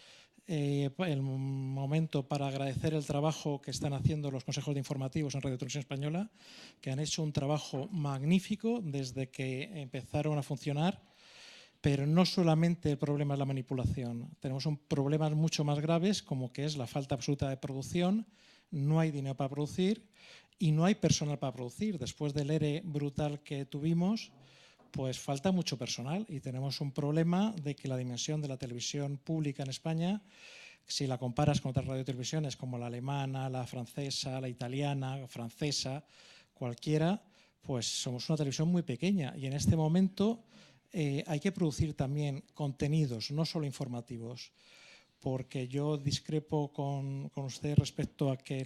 el momento para agradecer el trabajo que están haciendo los consejos de informativos en Radio Televisión Española, que han hecho un trabajo magnífico desde que empezaron a funcionar. Pero no solamente el problema es la manipulación, tenemos problemas mucho más graves como que es la falta absoluta de producción, no hay dinero para producir y no hay personal para producir. Después del ERE brutal que tuvimos, pues falta mucho personal y tenemos un problema de que la dimensión de la televisión pública en España, si la comparas con otras radiotelevisiones como la alemana, la francesa, la italiana, francesa, cualquiera, pues somos una televisión muy pequeña y en este momento hay que producir también contenidos, no solo informativos, porque yo discrepo con usted respecto a que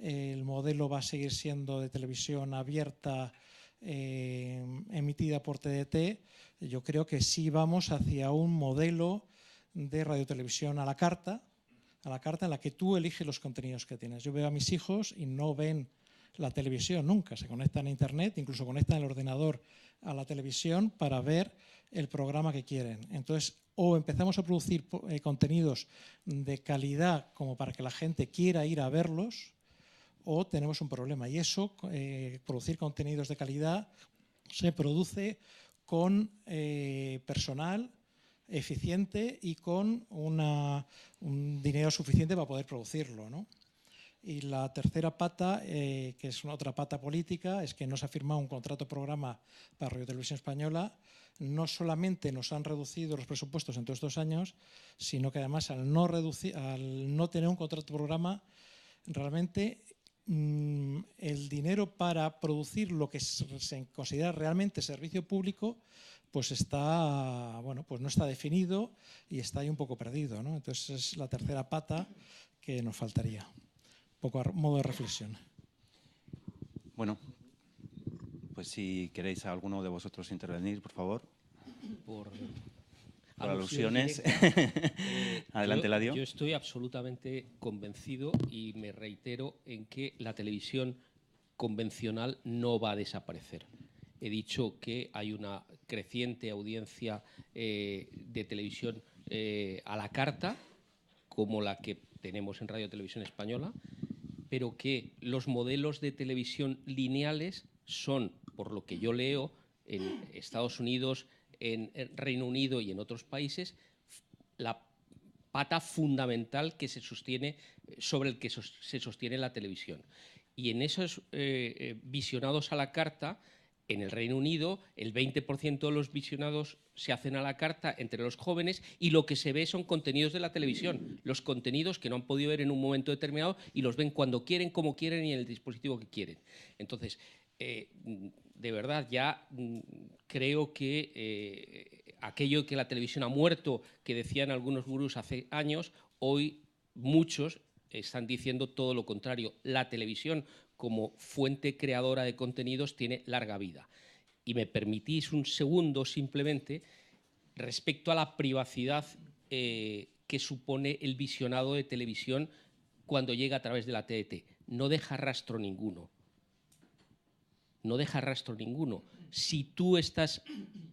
el modelo va a seguir siendo de televisión abierta emitida por TDT. Yo creo que sí vamos hacia un modelo de radiotelevisión a la carta en la que tú eliges los contenidos que tienes. Yo veo a mis hijos y no ven la televisión nunca, se conectan a internet, incluso conectan el ordenador a la televisión para ver el programa que quieren. Entonces, o empezamos a producir contenidos de calidad como para que la gente quiera ir a verlos, o tenemos un problema. Y eso, producir contenidos de calidad, se produce con personal eficiente y con un dinero suficiente para poder producirlo, ¿no? Y la tercera pata, que es una otra pata política, es que no se ha firmado un contrato programa para Radio Televisión Española. No solamente nos han reducido los presupuestos en todos estos años, sino que además al no tener un contrato programa, realmente el dinero para producir lo que se considera realmente servicio público, pues está, bueno, pues no está definido y está ahí un poco perdido, ¿no? Entonces es la tercera pata que nos faltaría. Un poco a modo de reflexión. Bueno, pues si queréis a alguno de vosotros intervenir, por favor. Por alusiones. Adelante, Eladio. Yo estoy absolutamente convencido y me reitero en que la televisión convencional no va a desaparecer. He dicho que hay una creciente audiencia de televisión a la carta, como la que tenemos en Radio Televisión Española, pero que los modelos de televisión lineales son, por lo que yo leo, en Estados Unidos, en Reino Unido y en otros países, la pata fundamental que se sostiene, sobre el que se sostiene la televisión. Y en esos visionados a la carta, en el Reino Unido, el 20% de los visionados se hacen a la carta entre los jóvenes y lo que se ve son contenidos de la televisión, los contenidos que no han podido ver en un momento determinado y los ven cuando quieren, como quieren y en el dispositivo que quieren. Entonces, de verdad, ya creo que aquello que la televisión ha muerto, que decían algunos gurús hace años, hoy muchos están diciendo todo lo contrario. La televisión, como fuente creadora de contenidos, tiene larga vida. Y me permitís un segundo simplemente respecto a la privacidad que supone el visionado de televisión cuando llega a través de la TDT. No deja rastro ninguno. No deja rastro ninguno. Si tú estás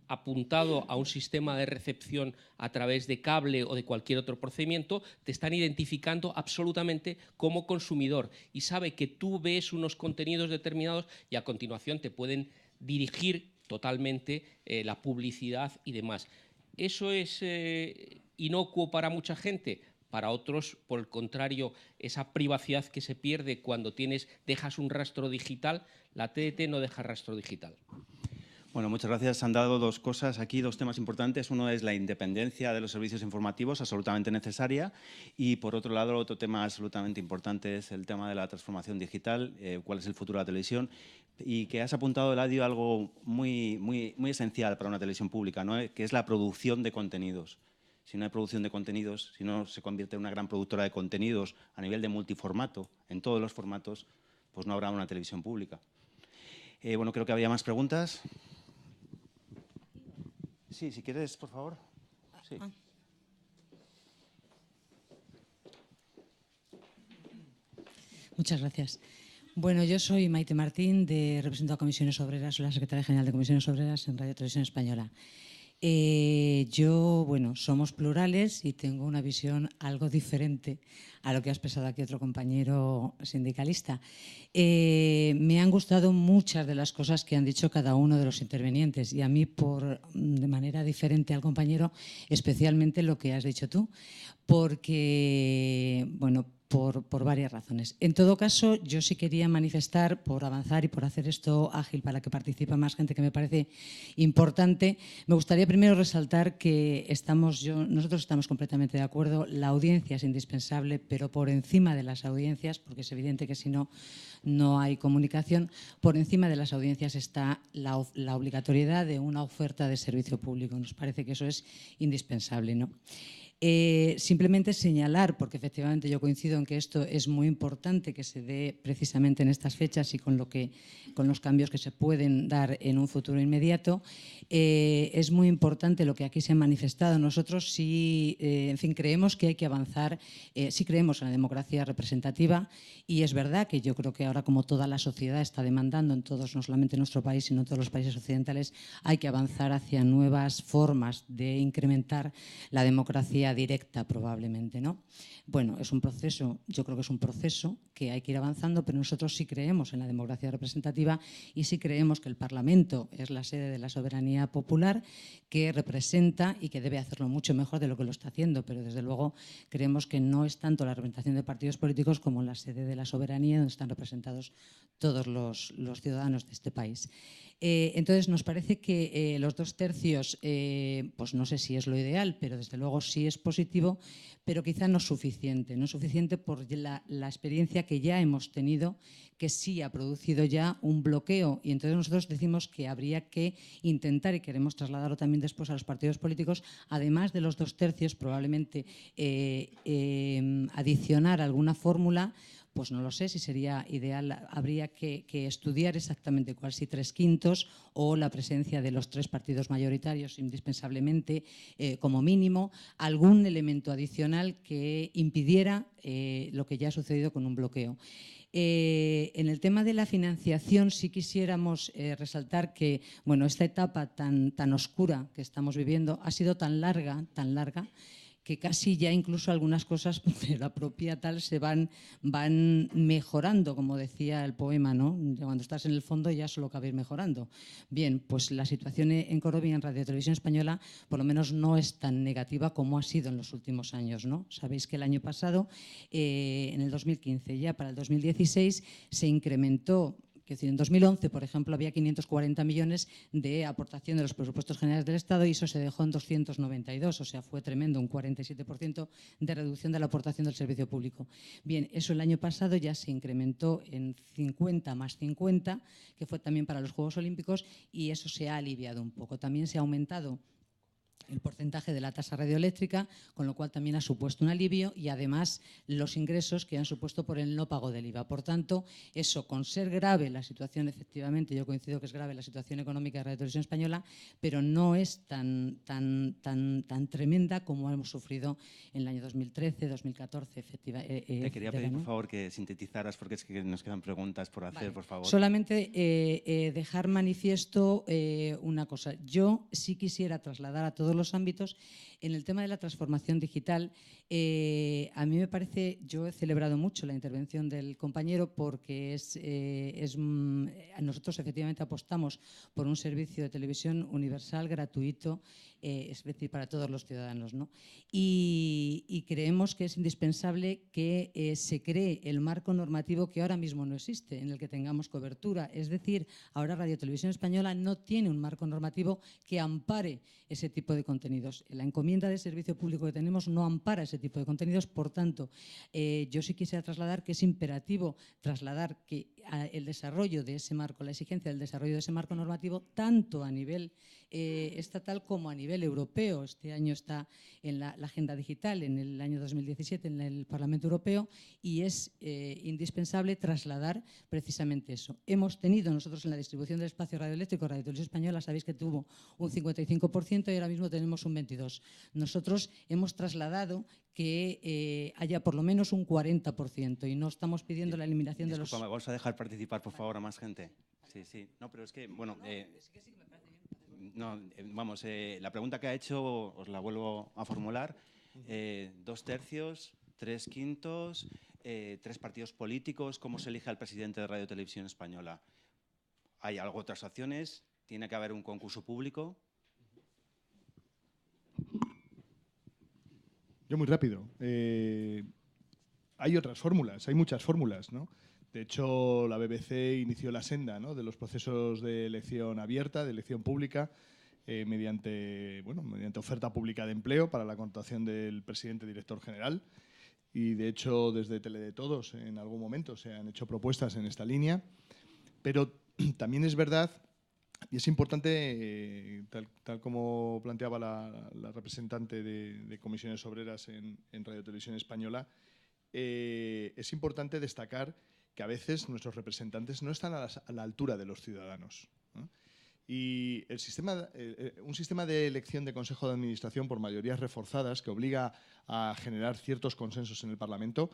apuntado a un sistema de recepción a través de cable o de cualquier otro procedimiento, te están identificando absolutamente como consumidor y sabe que tú ves unos contenidos determinados y a continuación te pueden dirigir totalmente la publicidad y demás. ¿Eso es inocuo para mucha gente? Para otros, por el contrario, esa privacidad que se pierde cuando dejas un rastro digital, la TDT no deja rastro digital. Bueno, muchas gracias. Han dado dos cosas aquí, dos temas importantes. Uno es la independencia de los servicios informativos, absolutamente necesaria. Y, por otro lado, otro tema absolutamente importante es el tema de la transformación digital, cuál es el futuro de la televisión. Y que has apuntado, Eladio, algo muy esencial para una televisión pública, ¿no? Que es la producción de contenidos. Si no hay producción de contenidos, si no se convierte en una gran productora de contenidos a nivel de multiformato, en todos los formatos, pues no habrá una televisión pública. Bueno, creo que había más preguntas. Sí, si quieres, por favor. Sí. Muchas gracias. Bueno, yo soy Maite Martín, represento a Comisiones Obreras, soy la secretaria general de Comisiones Obreras en Radio Televisión Española. Bueno, somos plurales y tengo una visión algo diferente a lo que ha expresado aquí otro compañero sindicalista. Me han gustado muchas de las cosas que han dicho cada uno de los intervinientes y a mí, de manera diferente al compañero, especialmente lo que has dicho tú, porque, bueno, por varias razones. En todo caso, yo sí quería manifestar, por avanzar y por hacer esto ágil para que participe más gente, que me parece importante, me gustaría primero resaltar que nosotros estamos completamente de acuerdo. La audiencia es indispensable, pero por encima de las audiencias, porque es evidente que si no, no hay comunicación, por encima de las audiencias está la obligatoriedad de una oferta de servicio público. Nos parece que eso es indispensable, ¿no? Simplemente señalar, porque efectivamente yo coincido en que esto es muy importante que se dé precisamente en estas fechas y con los cambios que se pueden dar en un futuro inmediato, es muy importante lo que aquí se ha manifestado. Nosotros sí, en fin, creemos que hay que avanzar, sí creemos en la democracia representativa y es verdad que yo creo que ahora, como toda la sociedad está demandando en todos, no solamente en nuestro país, sino en todos los países occidentales, hay que avanzar hacia nuevas formas de incrementar la democracia directa, probablemente, ¿no? Bueno, es un proceso, yo creo que es un proceso que hay que ir avanzando, pero nosotros sí creemos en la democracia representativa y sí creemos que el Parlamento es la sede de la soberanía popular, que representa y que debe hacerlo mucho mejor de lo que lo está haciendo, pero desde luego creemos que no es tanto la representación de partidos políticos como la sede de la soberanía donde están representados todos los ciudadanos de este país. Entonces, nos parece que los 2/3, pues no sé si es lo ideal, pero desde luego sí es positivo, pero quizá no es suficiente. No es suficiente por la experiencia que ya hemos tenido, que sí ha producido ya un bloqueo. Y entonces nosotros decimos que habría que intentar, y queremos trasladarlo también después a los partidos políticos, además de los 2/3, probablemente adicionar alguna fórmula. Pues no lo sé si sería ideal, habría que estudiar exactamente cuál, si 3/5 o la presencia de los 3 partidos mayoritarios indispensablemente, como mínimo, algún elemento adicional que impidiera lo que ya ha sucedido con un bloqueo. En el tema de la financiación sí quisiéramos resaltar que, bueno, esta etapa tan oscura que estamos viviendo ha sido tan larga, que casi ya incluso algunas cosas de la propia tal se van mejorando, como decía el poema, ¿no? Cuando estás en el fondo ya solo cabe ir mejorando. Bien, pues la situación en Corobi, en Radio Televisión Española, por lo menos no es tan negativa como ha sido en los últimos años, ¿no? Sabéis que el año pasado, en el 2015, ya para el 2016, se incrementó. Es decir, en 2011, por ejemplo, había 540 millones de aportación de los presupuestos generales del Estado y eso se dejó en 292, o sea, fue tremendo, un 47% de reducción de la aportación del servicio público. Bien, eso el año pasado ya se incrementó en 50 más 50, que fue también para los Juegos Olímpicos, y eso se ha aliviado un poco. También se ha aumentado el porcentaje de la tasa radioeléctrica, con lo cual también ha supuesto un alivio, y además los ingresos que han supuesto por el no pago del IVA. Por tanto, eso, con ser grave la situación, efectivamente, yo coincido que es grave la situación económica de Radio Televisión Española, pero no es tan tremenda como hemos sufrido en el año 2013, 2014, efectivamente. Te quería pedir, por favor, que sintetizaras, porque es que nos quedan preguntas por hacer, por favor. Solamente dejar manifiesto una cosa. Yo sí quisiera trasladar a todos los ámbitos. En el tema de la transformación digital, a mí me parece, yo he celebrado mucho la intervención del compañero porque nosotros efectivamente apostamos por un servicio de televisión universal, gratuito, es decir, para todos los ciudadanos, ¿no? Y creemos que es indispensable que se cree el marco normativo que ahora mismo no existe, en el que tengamos cobertura. Es decir, ahora Radio Televisión Española no tiene un marco normativo que ampare ese tipo de contenidos. La encomienda de servicio público que tenemos no ampara ese tipo de contenidos, por tanto, yo sí quisiera trasladar que es imperativo trasladar que el desarrollo de ese marco, la exigencia del desarrollo de ese marco normativo, tanto a nivel estatal como a nivel europeo. Este año está en la agenda digital, en el año 2017 en el Parlamento Europeo, y es indispensable trasladar precisamente eso. Hemos tenido nosotros en la distribución del espacio radioeléctrico, Radio Televisión Española, sabéis que tuvo un 55% y ahora mismo tenemos un 22%. Nosotros hemos trasladado que haya por lo menos un 40% y no estamos pidiendo la eliminación de los... Vamos a dejar participar, por favor, a más gente. Sí, sí. No, pero es que, bueno... la pregunta que ha hecho os la vuelvo a formular. 2/3, 3/5, 3 partidos políticos. ¿Cómo se elige al presidente de Radio Televisión Española? ¿Hay algo, otras opciones? ¿Tiene que haber un concurso público? Yo muy rápido. Hay otras fórmulas, hay muchas fórmulas, ¿no? De hecho, la BBC inició la senda, ¿no?, de los procesos de elección abierta, de elección pública, mediante oferta pública de empleo para la contratación del presidente director general. Y, de hecho, desde Tele de Todos en algún momento se han hecho propuestas en esta línea. Pero también es verdad, y es importante, tal como planteaba la representante de Comisiones Obreras en Radio Televisión Española, es importante destacar que a veces nuestros representantes no están a la altura de los ciudadanos, ¿no? Y un sistema de elección de Consejo de Administración por mayorías reforzadas que obliga a generar ciertos consensos en el Parlamento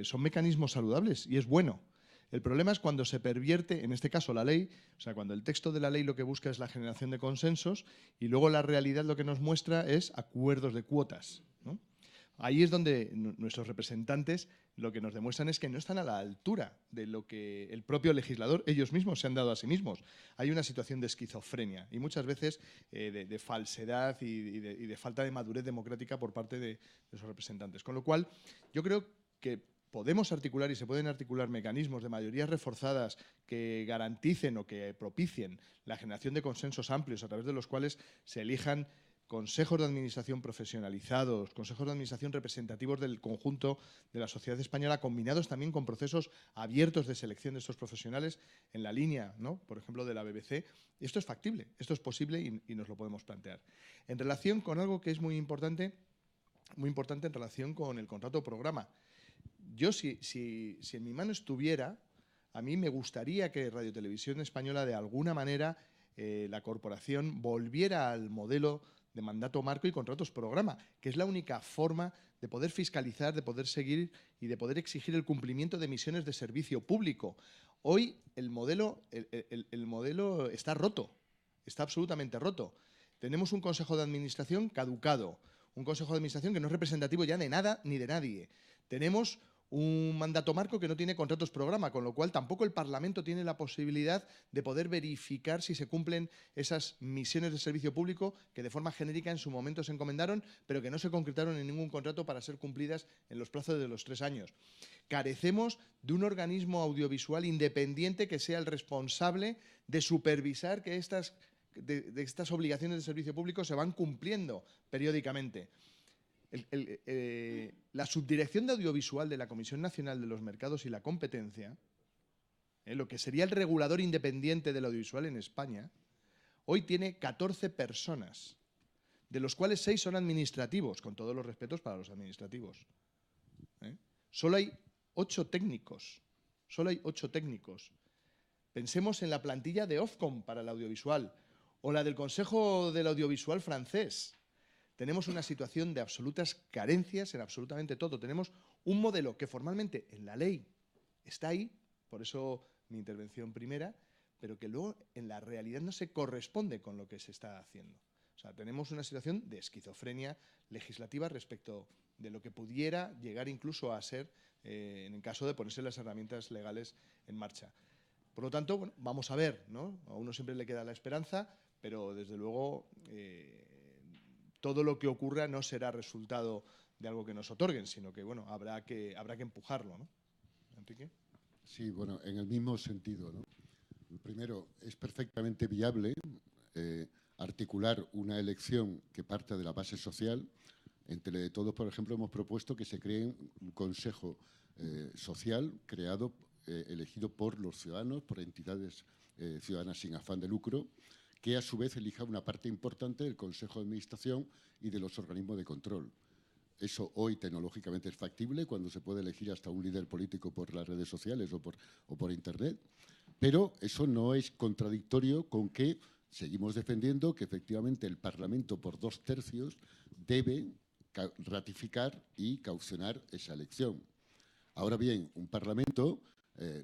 son mecanismos saludables y es bueno. El problema es cuando se pervierte, en este caso, la ley, o sea, cuando el texto de la ley lo que busca es la generación de consensos y luego la realidad lo que nos muestra es acuerdos de cuotas, ¿no? Ahí es donde nuestros representantes lo que nos demuestran es que no están a la altura de lo que el propio legislador, ellos mismos se han dado a sí mismos. Hay una situación de esquizofrenia y muchas veces de falsedad y de falta de madurez democrática por parte de esos representantes. Con lo cual, yo creo que podemos articular y se pueden articular mecanismos de mayorías reforzadas que garanticen o que propicien la generación de consensos amplios a través de los cuales se elijan consejos de administración profesionalizados, consejos de administración representativos del conjunto de la sociedad española, combinados también con procesos abiertos de selección de estos profesionales en la línea, ¿no?, por ejemplo, de la BBC. Esto es factible, esto es posible y nos lo podemos plantear. En relación con algo que es muy importante en relación con el contrato programa. Yo, si en mi mano estuviera, a mí me gustaría que Radio Televisión Española, de alguna manera, la corporación volviera al modelo de mandato marco y contratos programa, que es la única forma de poder fiscalizar, de poder seguir y de poder exigir el cumplimiento de misiones de servicio público. Hoy el modelo está roto, está absolutamente roto. Tenemos un Consejo de Administración caducado, un Consejo de Administración que no es representativo ya de nada ni de nadie. Tenemos un mandato marco que no tiene contratos programa, con lo cual tampoco el Parlamento tiene la posibilidad de poder verificar si se cumplen esas misiones de servicio público que de forma genérica en su momento se encomendaron, pero que no se concretaron en ningún contrato para ser cumplidas en los plazos de los 3 años. Carecemos de un organismo audiovisual independiente que sea el responsable de supervisar que estas obligaciones de servicio público se van cumpliendo periódicamente. La subdirección de audiovisual de la Comisión Nacional de los Mercados y la Competencia, lo que sería el regulador independiente del audiovisual en España, hoy tiene 14 personas, de los cuales 6 son administrativos, con todos los respetos para los administrativos. Solo hay 8 técnicos. Solo hay 8 técnicos. Pensemos en la plantilla de Ofcom para el audiovisual o la del Consejo del Audiovisual francés. Tenemos una situación de absolutas carencias en absolutamente todo. Tenemos un modelo que formalmente en la ley está ahí, por eso mi intervención primera, pero que luego en la realidad no se corresponde con lo que se está haciendo. O sea, tenemos una situación de esquizofrenia legislativa respecto de lo que pudiera llegar incluso a ser en el caso de ponerse las herramientas legales en marcha. Por lo tanto, bueno, vamos a ver, ¿no? A uno siempre le queda la esperanza, pero desde luego todo lo que ocurra no será resultado de algo que nos otorguen, sino que bueno, habrá que empujarlo, ¿no? Enrique. Sí, bueno, en el mismo sentido, ¿no? Primero, es perfectamente viable articular una elección que parta de la base social. En Tele de Todos, por ejemplo, hemos propuesto que se cree un consejo social elegido por los ciudadanos, por entidades ciudadanas sin afán de lucro, que a su vez elija una parte importante del Consejo de Administración y de los organismos de control. Eso hoy tecnológicamente es factible cuando se puede elegir hasta un líder político por las redes sociales o por Internet, pero eso no es contradictorio con que seguimos defendiendo que efectivamente el Parlamento por 2/3 debe ratificar y caucionar esa elección. Ahora bien, un Parlamento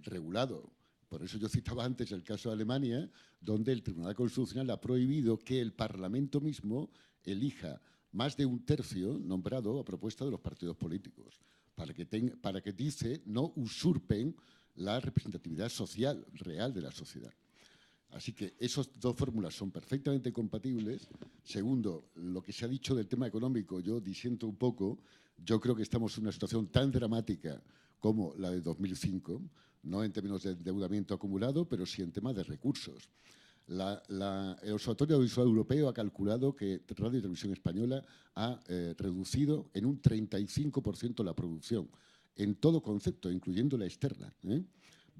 regulado Por eso yo citaba antes el caso de Alemania, donde el Tribunal Constitucional ha prohibido que el Parlamento mismo elija más de un tercio nombrado a propuesta de los partidos políticos, para que dice, no usurpen la representatividad social real de la sociedad. Así que esas dos fórmulas son perfectamente compatibles. Segundo, lo que se ha dicho del tema económico, yo disiento un poco. Yo creo que estamos en una situación tan dramática como la de 2005, no en términos de endeudamiento acumulado, pero sí en temas de recursos. El Observatorio Audiovisual Europeo ha calculado que Radio y Televisión Española ha reducido en un 35% la producción, en todo concepto, incluyendo la externa.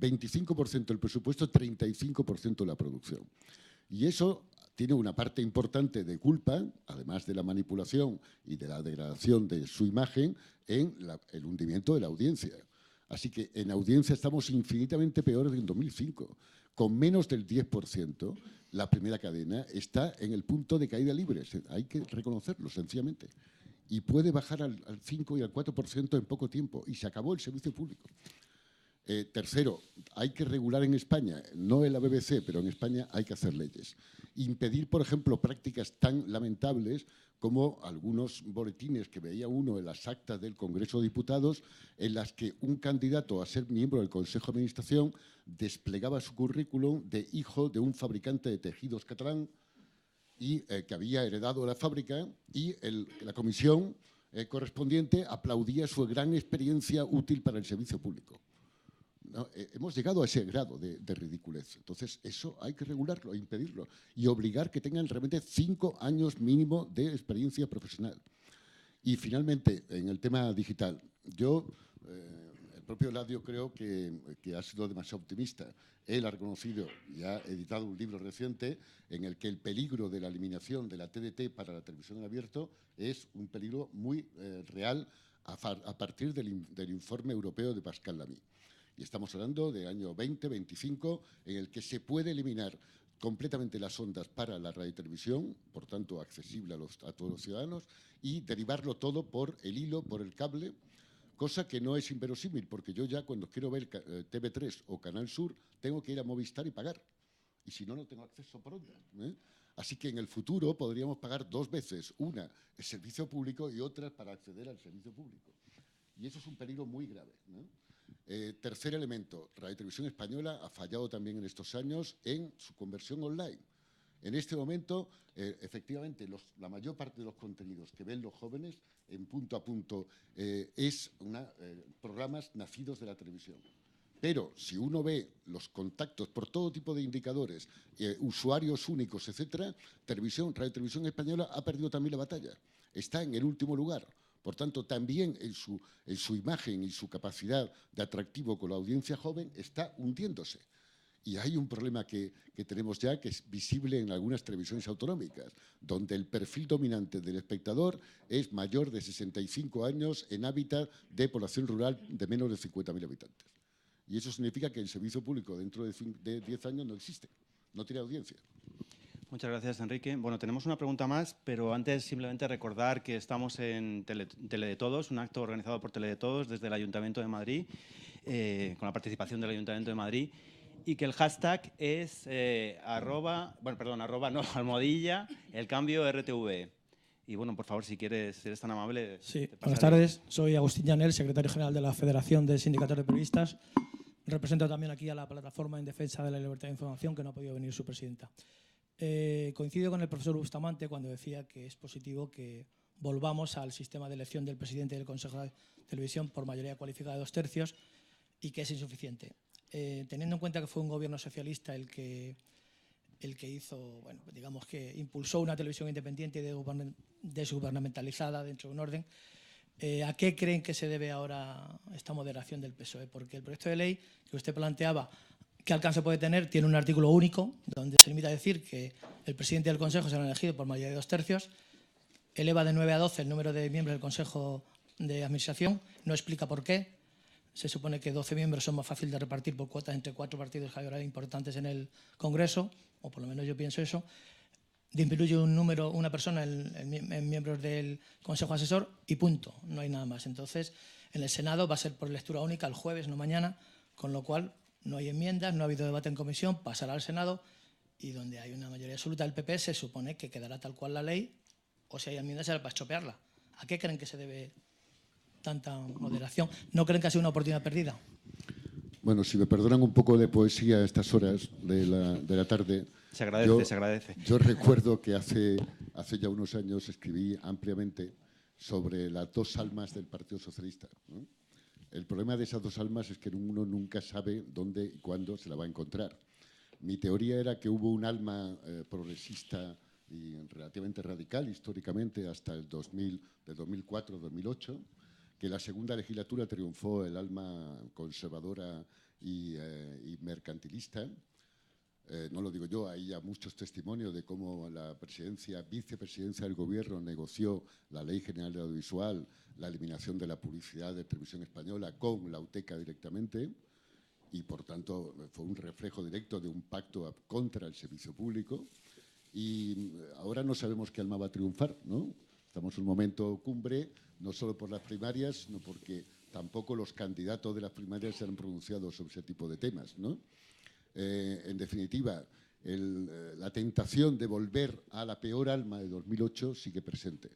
25% del presupuesto, 35% de la producción. Y eso tiene una parte importante de culpa, además de la manipulación y de la degradación de su imagen, en el hundimiento de la audiencia. Así que en audiencia estamos infinitamente peores que en 2005. Con menos del 10%, la primera cadena está en el punto de caída libre. Hay que reconocerlo, sencillamente. Y puede bajar al 5 y al 4% en poco tiempo. Y se acabó el servicio público. Tercero, hay que regular en España, no en la BBC, pero en España hay que hacer leyes. Impedir, por ejemplo, prácticas tan lamentables como algunos boletines que veía uno en las actas del Congreso de Diputados, en las que un candidato a ser miembro del Consejo de Administración desplegaba su currículum de hijo de un fabricante de tejidos catalán y que había heredado la fábrica, y la comisión correspondiente aplaudía su gran experiencia útil para el servicio público. No, hemos llegado a ese grado de ridiculez. Entonces, eso hay que regularlo, impedirlo y obligar que tengan realmente 5 años mínimo de experiencia profesional. Y finalmente, en el tema digital, el propio Eladio creo que ha sido demasiado optimista. Él ha reconocido y ha editado un libro reciente en el que el peligro de la eliminación de la TDT para la televisión en abierto es un peligro muy real a partir del informe europeo de Pascal Lamy. Y estamos hablando de año 2025, en el que se puede eliminar completamente las ondas para la radio y televisión, por tanto accesible a todos los ciudadanos, y derivarlo todo por el hilo, por el cable, cosa que no es inverosímil, porque yo ya cuando quiero ver TV3 o Canal Sur tengo que ir a Movistar y pagar, y si no, no tengo acceso por onda. Así que en el futuro podríamos pagar 2 veces, una el servicio público y otra para acceder al servicio público. Y eso es un peligro muy grave, ¿no? Tercer elemento, Radio Televisión Española ha fallado también en estos años en su conversión online. En este momento, efectivamente, la mayor parte de los contenidos que ven los jóvenes en Punto a Punto es programas nacidos de la televisión. Pero si uno ve los contactos por todo tipo de indicadores, usuarios únicos, etcétera, Radio Televisión Española ha perdido también la batalla. Está en el último lugar. Por tanto, también en su imagen y su capacidad de atractivo con la audiencia joven está hundiéndose. Y hay un problema que tenemos ya, que es visible en algunas televisiones autonómicas, donde el perfil dominante del espectador es mayor de 65 años en hábitat de población rural de menos de 50.000 habitantes. Y eso significa que el servicio público dentro de 10 años no existe, no tiene audiencia. Muchas gracias, Enrique. Bueno, tenemos una pregunta más, pero antes simplemente recordar que estamos en Tele de Todos, un acto organizado por Tele de Todos desde el Ayuntamiento de Madrid, con la participación del Ayuntamiento de Madrid, y que el hashtag es almohadilla, el cambio RTV. Y bueno, por favor, si eres tan amable. Sí, buenas tardes. Soy Agustín Llanel, secretario general de la Federación de Sindicatos de Periodistas. Represento también aquí a la Plataforma en Defensa de la Libertad de Información, que no ha podido venir su presidenta. Coincido con el profesor Bustamante cuando decía que es positivo que volvamos al sistema de elección del presidente del Consejo de Televisión por mayoría cualificada de 2 tercios y que es insuficiente. Teniendo en cuenta que fue un gobierno socialista el que hizo, bueno, digamos que impulsó una televisión independiente y desgubernamentalizada dentro de un orden, ¿a qué creen que se debe ahora esta moderación del PSOE? Porque el proyecto de ley que usted planteaba, ¿qué alcance puede tener? Tiene un artículo único donde se limita a decir que el presidente del Consejo será elegido por mayoría de 2 tercios, eleva de 9 a 12 el número de miembros del Consejo de Administración, no explica por qué. Se supone que 12 miembros son más fáciles de repartir por cuotas entre 4 partidos que hay importantes en el Congreso, o por lo menos yo pienso eso. Disminuye una persona en miembros del Consejo Asesor y punto, no hay nada más. Entonces, en el Senado va a ser por lectura única el jueves, no mañana, con lo cual no hay enmiendas, no ha habido debate en comisión, pasará al Senado y donde hay una mayoría absoluta del PP se supone que quedará tal cual la ley o si hay enmiendas será para estropearla. ¿A qué creen que se debe tanta moderación? ¿No creen que ha sido una oportunidad perdida? Bueno, si me perdonan un poco de poesía a estas horas de la tarde. Se agradece, se agradece. Yo recuerdo que hace ya unos años escribí ampliamente sobre las dos almas del Partido Socialista, ¿no? El problema de esas dos almas es que uno nunca sabe dónde y cuándo se la va a encontrar. Mi teoría era que hubo un alma progresista y relativamente radical históricamente hasta el 2004-2008, que en la segunda legislatura triunfó el alma conservadora y mercantilista. No lo digo yo, hay ya muchos testimonios de cómo la vicepresidencia del Gobierno negoció la Ley General de Audiovisual, la eliminación de la publicidad de Televisión Española con la UTECA directamente, y por tanto fue un reflejo directo de un pacto contra el servicio público. Y ahora no sabemos qué alma va a triunfar, ¿no? Estamos en un momento cumbre, no solo por las primarias, sino porque tampoco los candidatos de las primarias se han pronunciado sobre ese tipo de temas, ¿no? En definitiva, la tentación de volver a la peor alma de 2008 sigue presente.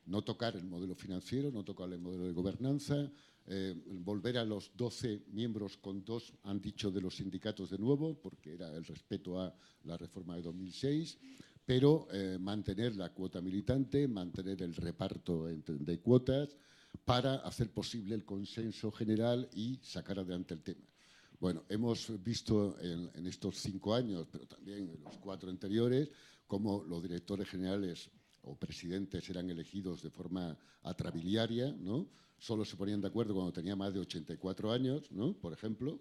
No tocar el modelo financiero, no tocar el modelo de gobernanza, volver a los 12 miembros con 2, han dicho, de los sindicatos de nuevo, porque era el respeto a la reforma de 2006, pero mantener la cuota militante, mantener el reparto de cuotas para hacer posible el consenso general y sacar adelante el tema. Bueno, hemos visto en estos 5 años, pero también en los 4 anteriores, cómo los directores generales o presidentes eran elegidos de forma atrabiliaria, ¿no? Solo se ponían de acuerdo cuando tenía más de 84 años, ¿no? Por ejemplo,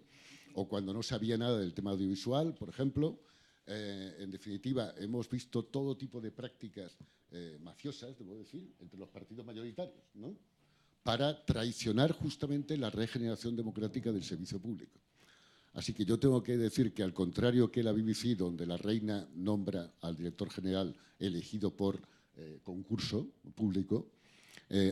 o cuando no sabía nada del tema audiovisual, por ejemplo. En definitiva, hemos visto todo tipo de prácticas mafiosas, debo decir, entre los partidos mayoritarios, ¿no? Para traicionar justamente la regeneración democrática del servicio público. Así que yo tengo que decir que, al contrario que la BBC, donde la reina nombra al director general elegido por concurso público,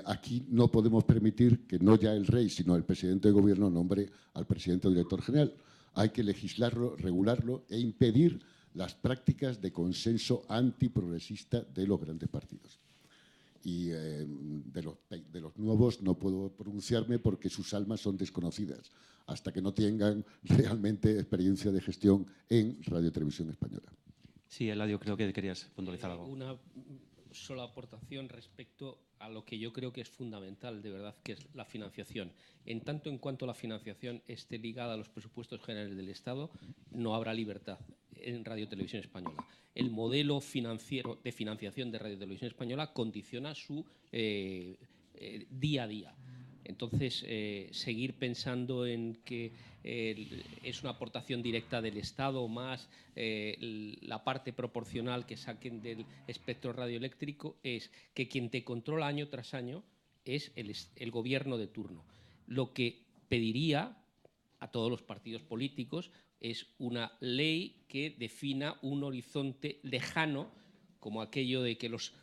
aquí no podemos permitir que no ya el rey, sino el presidente de gobierno nombre al presidente o director general. Hay que legislarlo, regularlo e impedir las prácticas de consenso antiprogresista de los grandes partidos. Y de los nuevos no puedo pronunciarme porque sus almas son desconocidas, hasta que no tengan realmente experiencia de gestión en Radio Televisión Española. Sí, Eladio, creo que querías puntualizar algo. Una sola aportación respecto a lo que yo creo que es fundamental, de verdad, que es la financiación. En tanto en cuanto la financiación esté ligada a los presupuestos generales del Estado, no habrá libertad en Radio Televisión Española. El modelo financiero de financiación de Radio Televisión Española condiciona su día a día. Entonces, seguir pensando en que es una aportación directa del Estado más la parte proporcional que saquen del espectro radioeléctrico, es que quien te controla año tras año es el gobierno de turno. Lo que pediría a todos los partidos políticos es una ley que defina un horizonte lejano, como aquello de que los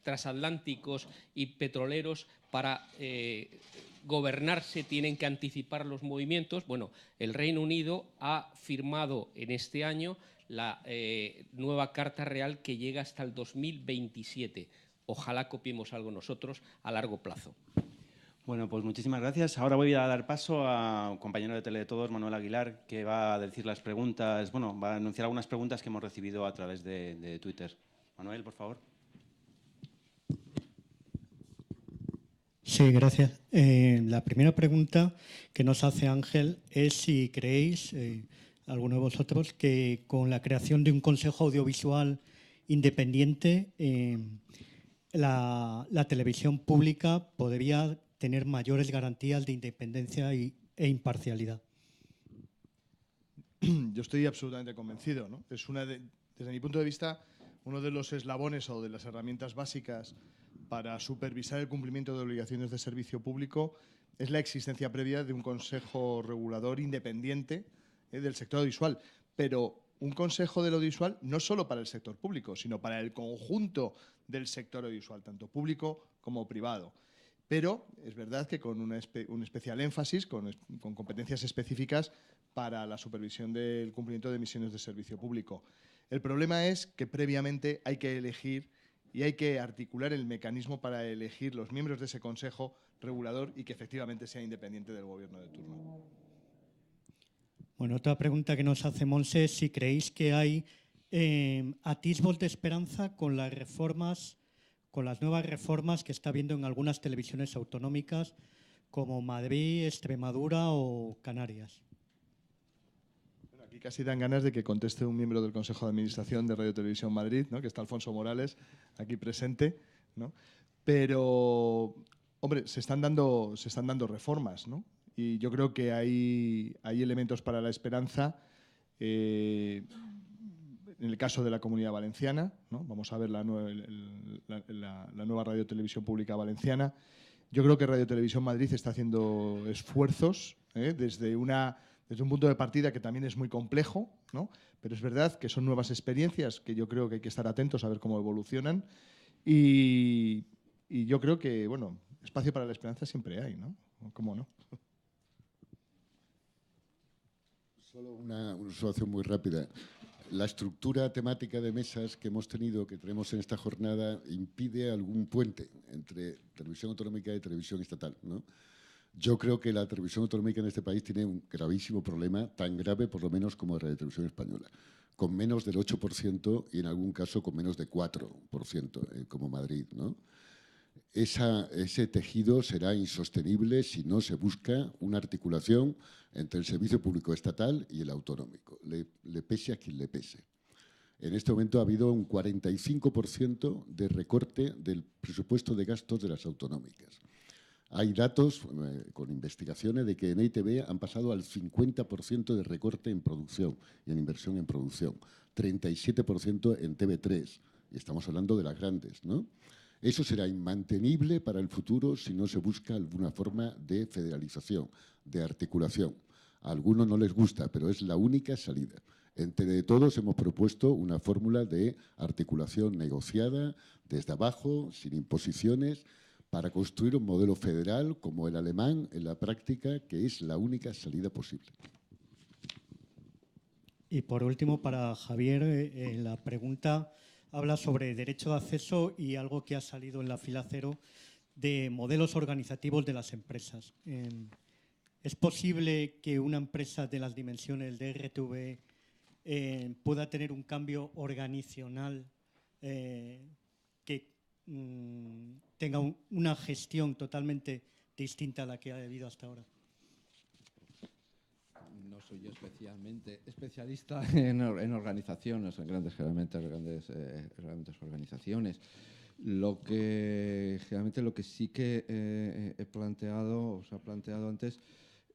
transatlánticos y petroleros para gobernarse tienen que anticipar los movimientos. Bueno, el Reino Unido ha firmado en este año la nueva Carta Real que llega hasta el 2027. Ojalá copiemos algo nosotros a largo plazo. Bueno, pues muchísimas gracias. Ahora voy a dar paso a un compañero de Tele de Todos, Manuel Aguilar, que va a decir las preguntas, bueno, va a anunciar algunas preguntas que hemos recibido a través de Twitter. Manuel, por favor. Sí, gracias. La primera pregunta que nos hace Ángel es si creéis, alguno de vosotros, que con la creación de un Consejo Audiovisual independiente, la televisión pública podría tener mayores garantías de independencia e imparcialidad. Yo estoy absolutamente convencido, ¿no? Es desde mi punto de vista, uno de los eslabones o de las herramientas básicas para supervisar el cumplimiento de obligaciones de servicio público es la existencia previa de un consejo regulador independiente del sector audiovisual. Pero un consejo del audiovisual no solo para el sector público, sino para el conjunto del sector audiovisual, tanto público como privado. pero es verdad que con un especial énfasis, con competencias específicas para la supervisión del cumplimiento de misiones de servicio público. El problema es que previamente hay que elegir y hay que articular el mecanismo para elegir los miembros de ese consejo regulador y que efectivamente sea independiente del gobierno de turno. Bueno, otra pregunta que nos hace Monse es si creéis que hay atisbos de esperanza con las reformas, con las nuevas reformas que está habiendo en algunas televisiones autonómicas como Madrid, Extremadura o Canarias. Bueno, aquí casi dan ganas de que conteste un miembro del Consejo de Administración de Radio Televisión Madrid, ¿no? Que está Alfonso Morales aquí presente, ¿no? Pero, hombre, se están dando reformas, ¿no? Y yo creo que hay elementos para la esperanza. En el caso de la Comunidad Valenciana, ¿no? Vamos a ver la nueva Radio Televisión Pública Valenciana. Yo creo que Radio Televisión Madrid está haciendo esfuerzos desde un punto de partida que también es muy complejo, ¿no? Pero es verdad que son nuevas experiencias que yo creo que hay que estar atentos a ver cómo evolucionan. Y yo creo que, bueno, espacio para la esperanza siempre hay, ¿no? ¿Cómo no? Solo una observación muy rápida. La estructura temática de mesas que tenemos en esta jornada, impide algún puente entre televisión autonómica y televisión estatal, ¿no? Yo creo que la televisión autonómica en este país tiene un gravísimo problema, tan grave por lo menos como Radio Televisión Española, con menos del 8% y en algún caso con menos de 4%, como Madrid, ¿no? Ese tejido será insostenible si no se busca una articulación entre el servicio público estatal y el autonómico, le pese a quien le pese. En este momento ha habido un 45% de recorte del presupuesto de gastos de las autonómicas. Hay datos con investigaciones de que en EITB han pasado al 50% de recorte en producción y en inversión en producción, 37% en TV3, y estamos hablando de las grandes, ¿no? Eso será inmantenible para el futuro si no se busca alguna forma de federalización, de articulación. A algunos no les gusta, pero es la única salida. Entre todos hemos propuesto una fórmula de articulación negociada, desde abajo, sin imposiciones, para construir un modelo federal como el alemán en la práctica, que es la única salida posible. Y por último, para Javier, la pregunta habla sobre derecho de acceso y algo que ha salido en la fila cero de modelos organizativos de las empresas. ¿Es posible que una empresa de las dimensiones de RTV pueda tener un cambio organizacional que tenga una gestión totalmente distinta a la que ha habido hasta ahora? No soy yo especialmente especialista en organizaciones, en grandes organizaciones. Lo que sí que he planteado, o se ha planteado antes,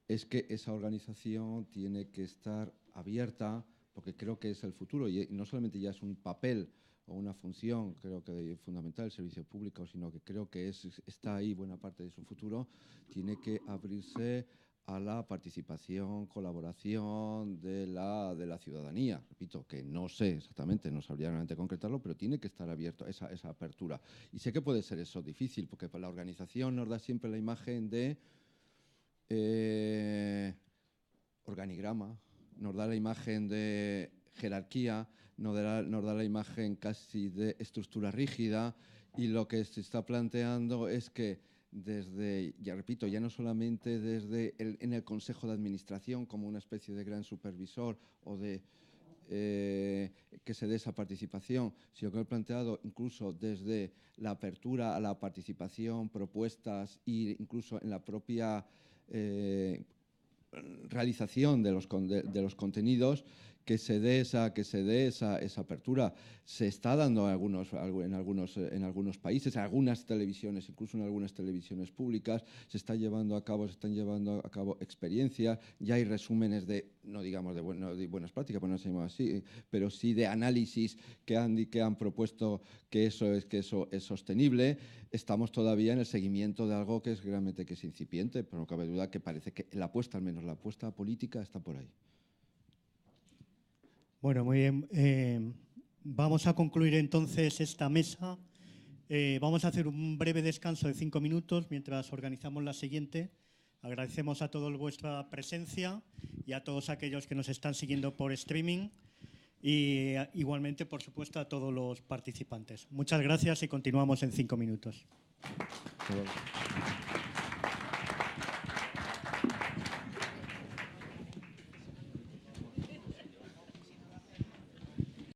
es que esa organización tiene que estar abierta, porque creo que es el futuro, y no solamente ya es un papel o una función, creo que fundamental, el servicio público, sino que creo que está ahí buena parte de su futuro, tiene que abrirse a la participación, colaboración de la ciudadanía. Repito, que no sé exactamente, no sabría realmente concretarlo, pero tiene que estar abierto esa apertura. Y sé que puede ser eso difícil, porque la organización nos da siempre la imagen de organigrama, nos da la imagen de jerarquía, nos da la imagen casi de estructura rígida, y lo que se está planteando es que desde, ya repito, ya no solamente en el Consejo de Administración como una especie de gran supervisor o de que se dé esa participación, sino que he planteado incluso desde la apertura a la participación, propuestas e incluso en la propia realización de los contenidos, que se dé esa apertura. Se está dando en algunos países, en algunas televisiones, incluso en algunas televisiones públicas, se están llevando a cabo experiencias, ya hay resúmenes no digamos de buenas prácticas, pues no se llama así, pero sí de análisis que han propuesto que eso es sostenible. Estamos todavía en el seguimiento de algo que es realmente incipiente, pero no cabe duda que parece que la apuesta, al menos la apuesta política, está por ahí. Bueno, muy bien. Vamos a concluir entonces esta mesa Vamos a hacer un breve descanso de 5 minutos mientras organizamos la siguiente. Agradecemos a todos vuestra presencia y a todos aquellos que nos están siguiendo por streaming y igualmente, por supuesto, a todos los participantes. Muchas gracias y continuamos en 5 minutos.